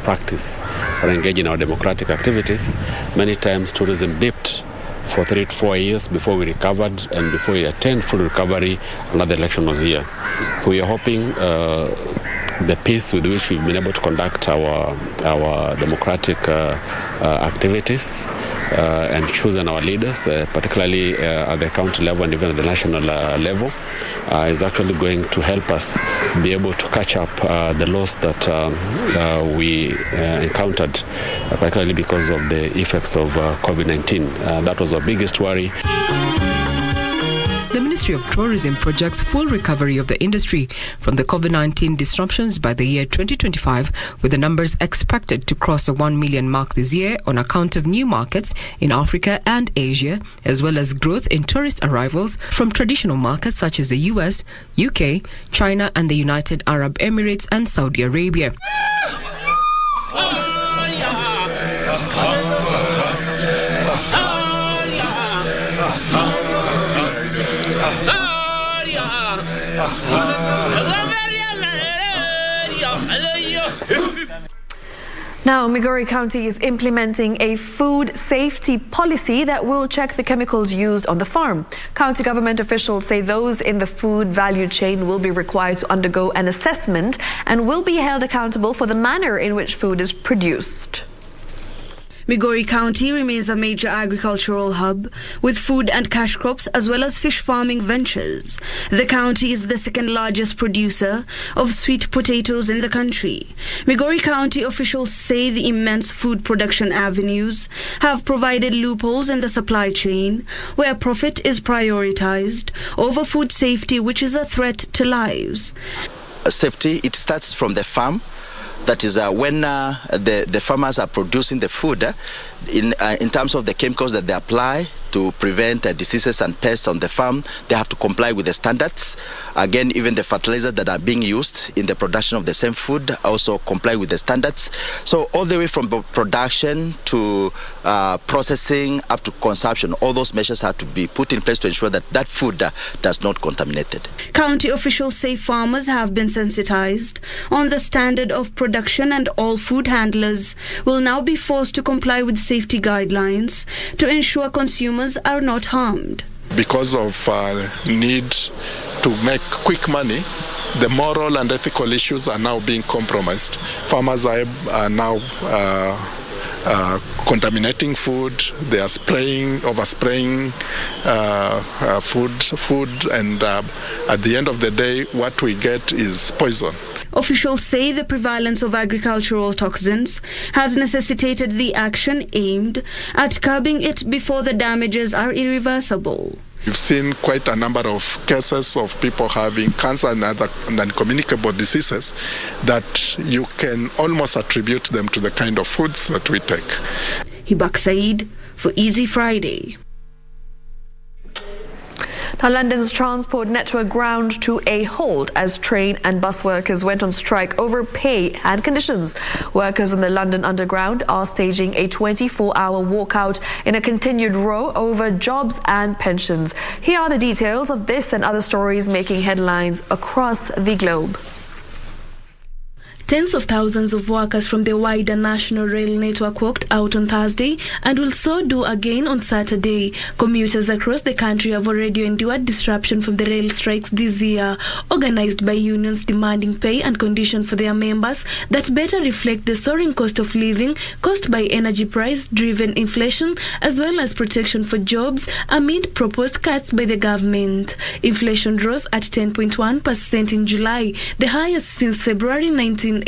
practice or engage in our democratic activities, many times tourism dipped for 3 to 4 years before we recovered, and before we attained full recovery, another election was here. So we are hoping the pace with which we've been able to conduct our democratic activities and choosing our leaders, particularly at the county level and even at the national level, is actually going to help us be able to catch up the loss that we encountered, particularly because of the effects of COVID-19. That was our biggest worry. The Ministry of Tourism projects full recovery of the industry from the COVID-19 disruptions by the year 2025, with the numbers expected to cross the 1 million mark this year on account of new markets in Africa and Asia, as well as growth in tourist arrivals from traditional markets such as the US, UK, China and the United Arab Emirates and Saudi Arabia. Now, Migori County is implementing a food safety policy that will check the chemicals used on the farm. County government officials say those in the food value chain will be required to undergo an assessment and will be held accountable for the manner in which food is produced. Migori County remains a major agricultural hub with food and cash crops as well as fish farming ventures. The county is the second largest producer of sweet potatoes in the country. Migori County officials say the immense food production avenues have provided loopholes in the supply chain where profit is prioritized over food safety, which is a threat to lives. Safety, it starts from the farm. That is when the farmers are producing the food, in terms of the chemicals that they apply to prevent diseases and pests on the farm, they have to comply with the standards. Again, even the fertilizers that are being used in the production of the same food also comply with the standards. So all the way from production to processing up to consumption, all those measures have to be put in place to ensure that that food does not contaminate it. County officials say farmers have been sensitized on the standard of production and all food handlers will now be forced to comply with safety guidelines to ensure consumers are not harmed. Because of need to make quick money, the moral and ethical issues are now being compromised. Farmers are now contaminating food. They are overspraying food, and at the end of the day, what we get is poison. Officials say the prevalence of agricultural toxins has necessitated the action aimed at curbing it before the damages are irreversible. We've seen quite a number of cases of people having cancer and other non-communicable diseases that you can almost attribute them to the kind of foods that we take. Hibak Said for Easy Friday. Now, London's transport network ground to a halt as train and bus workers went on strike over pay and conditions. Workers on the London Underground are staging a 24-hour walkout in a continued row over jobs and pensions. Here are the details of this and other stories making headlines across the globe. Tens of thousands of workers from the wider national rail network walked out on Thursday and will so do again on Saturday. Commuters across the country have already endured disruption from the rail strikes this year, organized by unions demanding pay and conditions for their members that better reflect the soaring cost of living caused by energy price-driven inflation, as well as protection for jobs amid proposed cuts by the government. Inflation rose at 10.1% in July, the highest since February 1982.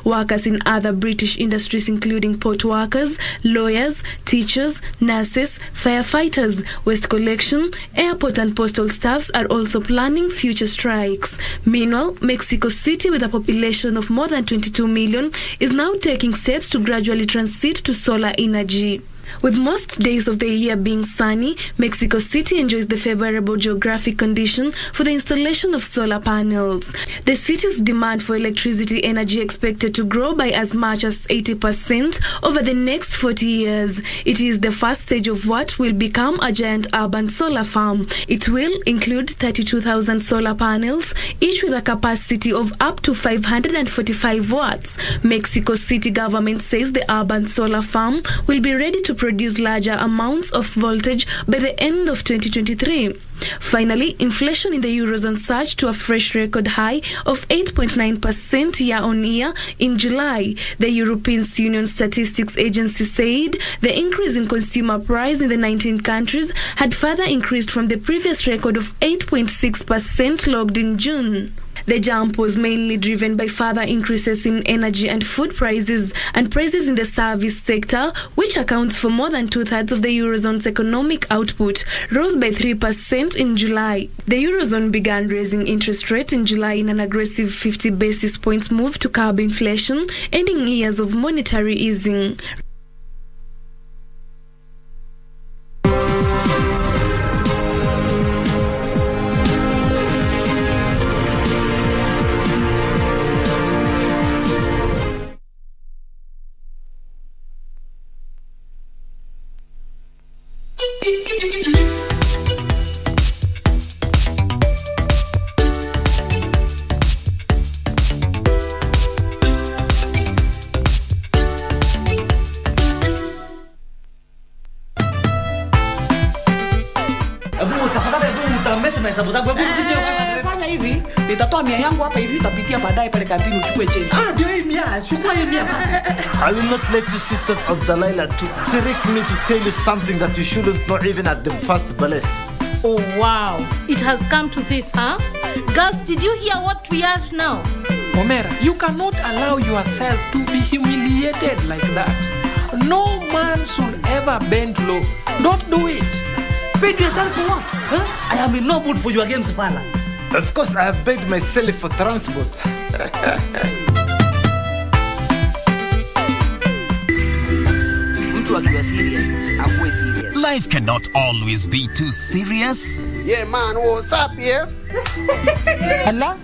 Workers in other British industries, including port workers, lawyers, teachers, nurses, firefighters, waste collection, airport and postal staffs are also planning future strikes. Meanwhile, Mexico City, with a population of more than 22 million, is now taking steps to gradually transit to solar energy. With most days of the year being sunny, Mexico City enjoys the favorable geographic condition for the installation of solar panels. The city's demand for electricity energy expected to grow by as much as 80% over the next 40 years. It is the first stage of what will become a giant urban solar farm. It will include 32,000 solar panels, each with a capacity of up to 545 watts. Mexico City government says the urban solar farm will be ready to to produce larger amounts of voltage by the end of 2023. Finally, inflation in the Eurozone surged to a fresh record high of 8.9% year-on-year in July. The European Union Statistics Agency said the increase in consumer price in the 19 countries had further increased from the previous record of 8.6% logged in June. The jump was mainly driven by further increases in energy and food prices and prices in the service sector, which accounts for more than 2/3 of the Eurozone's economic output, rose by 3% in July. The Eurozone began raising interest rates in July in an aggressive 50 basis points move to curb inflation, ending years of monetary easing. Fanya hivi, nitatoa mia yangu hapa hivi, utapitia baadaye pale kantini uchukue change. Ndio hii mia, chukua hii mia. I will not let you sisters of Delilah to trick me to tell you something that you shouldn't know even at the first place. Oh wow, it has come to this, huh? Girls, did you hear what we are now? Omera, you cannot allow yourself to be humiliated like that. No man should ever bend low. Don't do it. Beg yourself for what? Huh? I am in no mood for your games, Fala. Of course, I have begged myself for transport. Life cannot always be too serious. Yeah, man, what's up here? Hello?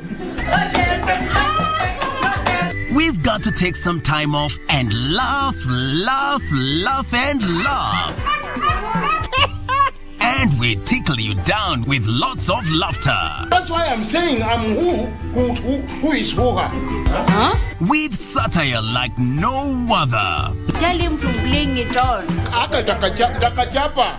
We've got to take some time off and laugh, laugh, laugh, and laugh. And we tickle you down with lots of laughter. That's why I'm saying I'm who is who. Huh? With satire like no other. Tell him to bring it on. Dakachapa.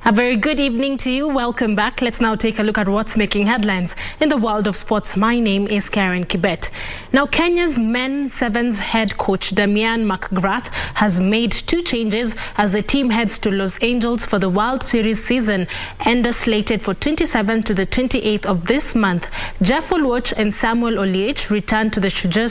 A very good evening to you. Welcome back. Let's now take a look at what's making headlines in the world of sports. My name is Karen Kibet. Now, Kenya's men sevens head coach Damian McGrath has made 2 changes as the team heads to Los Angeles for the World Series season ender slated for 27th to the 28th of this month. Jeff Olwoch and Samuel Oliech returned to the Shujaa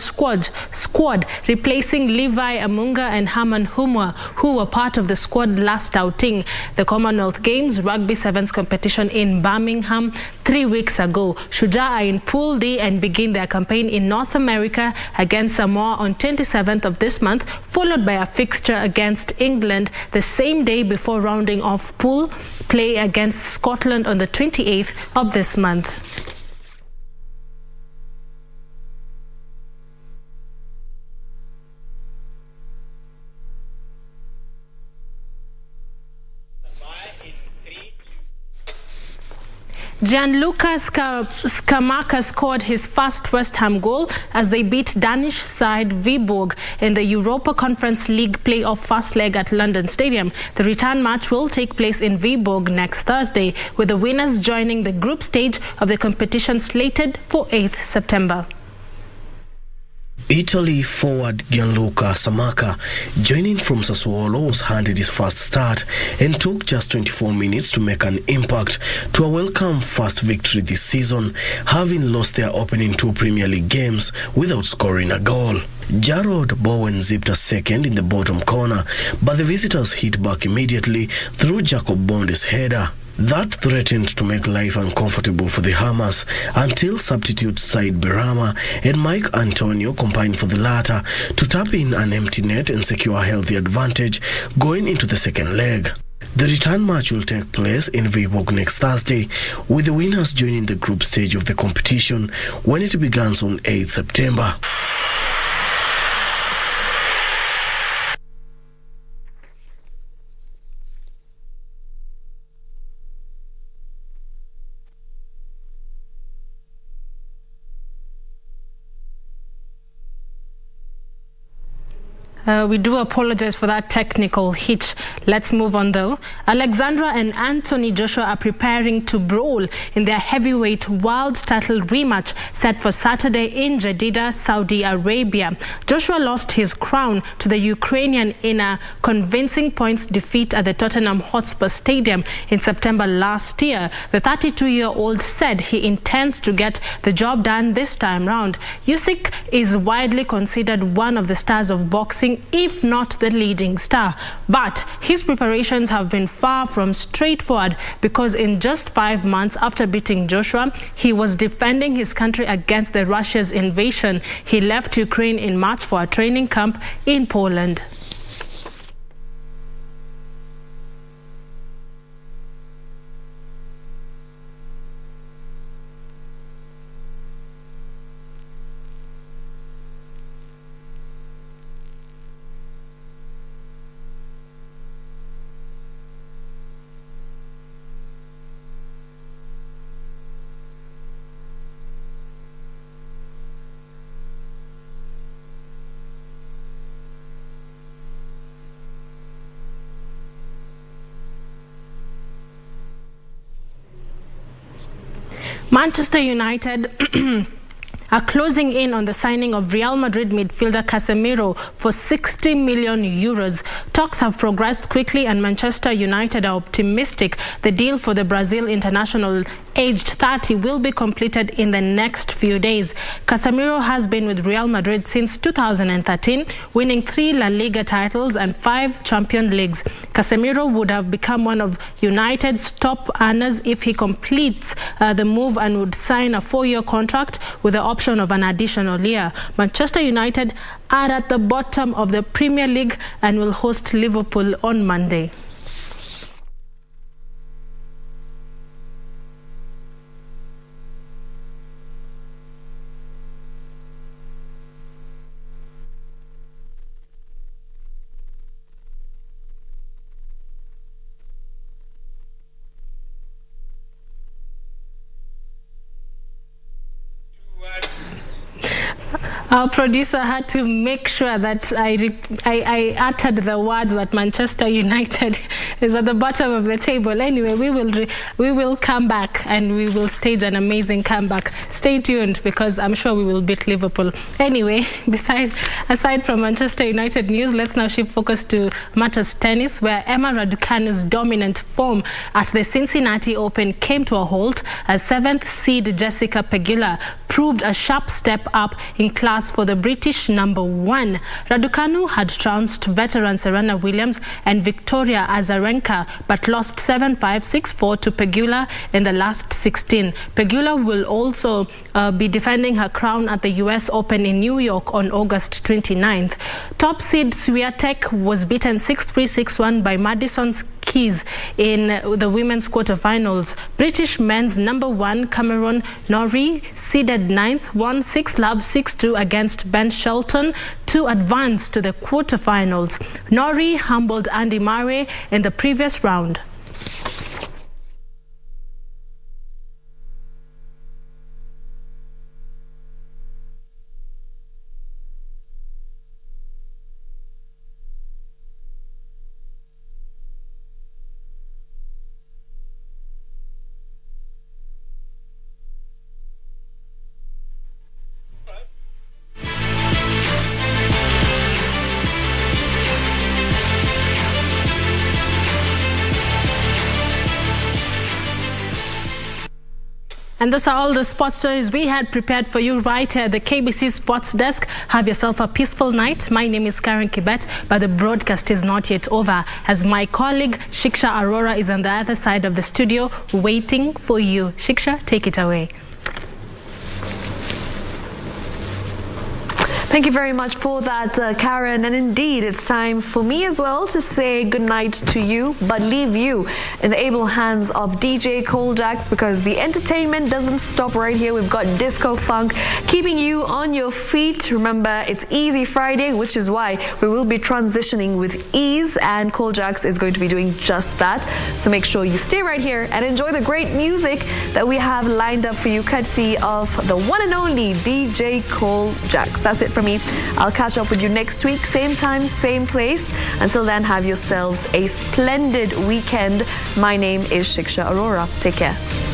squad, replacing Levi Amunga and Herman Humwa, who were part of the squad last outing. The Commonwealth Games Rugby Sevens competition in Birmingham 3 weeks ago. Shujaa are in Pool D and begin their campaign in North America against Samoa on 27th of this month, followed by a fixture against England the same day before rounding off pool play against Scotland on the 28th of this month. Gianluca Scamacca scored his first West Ham goal as they beat Danish side Viborg in the Europa Conference League playoff first leg at London Stadium. The return match will take place in Viborg next Thursday, with the winners joining the group stage of the competition slated for 8th September. Italy forward Gianluca Scamacca, joining from Sassuolo, was handed his first start and took just 24 minutes to make an impact to a welcome first victory this season, having lost their opening 2 Premier League games without scoring a goal. Jarrod Bowen zipped a second in the bottom corner, but the visitors hit back immediately through Jacob Bonde's header. That threatened to make life uncomfortable for the Hammers until substitute Said Berama and Mike Antonio combined for the latter to tap in an empty net and secure a healthy advantage going into the second leg. The return match will take place in Viborg next Thursday, with the winners joining the group stage of the competition when it begins on 8 September. We do apologize for that technical hitch. Let's move on though. Alexandra and Anthony Joshua are preparing to brawl in their heavyweight world title rematch set for Saturday in Jeddah, Saudi Arabia. Joshua lost his crown to the Ukrainian in a convincing points defeat at the Tottenham Hotspur Stadium in September last year. The 32-year-old said he intends to get the job done this time round. Usyk is widely considered one of the stars of boxing, if not the leading star. But his preparations have been far from straightforward because in just 5 months after beating Joshua, he was defending his country against the Russia's invasion. He left Ukraine in March for a training camp in Poland. Manchester United are closing in on the signing of Real Madrid midfielder Casemiro for 60 million euros. Talks have progressed quickly and Manchester United are optimistic the deal for the Brazil international aged 30 will be completed in the next few days. Casemiro has been with Real Madrid since 2013, winning 3 La Liga titles and 5 Champions Leagues. Casemiro would have become one of United's top earners if he completes the move and would sign a 4-year contract with the option of an additional year. Manchester United are at the bottom of the Premier League and will host Liverpool on Monday. Our producer had to make sure that I uttered the words that Manchester United is at the bottom of the table. Anyway, we will come back and we will stage an amazing comeback. Stay tuned because I'm sure we will beat Liverpool. Anyway, aside from Manchester United news, let's now shift focus to matters tennis, where Emma Raducanu's dominant form at the Cincinnati Open came to a halt as 7th seed Jessica Pegula proved a sharp step up in class for the British number 1. Raducanu had trounced veteran Serena Williams and Victoria Azarenka, but lost 7-5, 6-4 to Pegula in the last 16. Pegula will also be defending her crown at the US Open in New York on August 29th. Top seed Swiatek was beaten 6-3, 6-1 by Madison Keys in the women's quarterfinals. British men's number 1 Cameron Norrie, seeded 9th, won 6-love, 6-2 against Ben Shelton to advance to the quarterfinals. Norrie humbled Andy Murray in the previous round. And those are all the sports stories we had prepared for you right here at the KBC Sports Desk. Have yourself a peaceful night. My name is Karen Kibet, but the broadcast is not yet over, as my colleague Shiksha Arora is on the other side of the studio waiting for you. Shiksha, take it away. Thank you very much for that, Karen. And indeed, it's time for me as well to say goodnight to you, but leave you in the able hands of DJ Coljax, because the entertainment doesn't stop right here. We've got disco funk keeping you on your feet. Remember, it's Easy Friday, which is why we will be transitioning with ease, and Coljax is going to be doing just that. So make sure you stay right here and enjoy the great music that we have lined up for you, courtesy of the one and only DJ Coljax. That's it from me. I'll catch up with you next week, same time, same place. Until then, have yourselves a splendid weekend. My name is Shiksha Arora. Take care.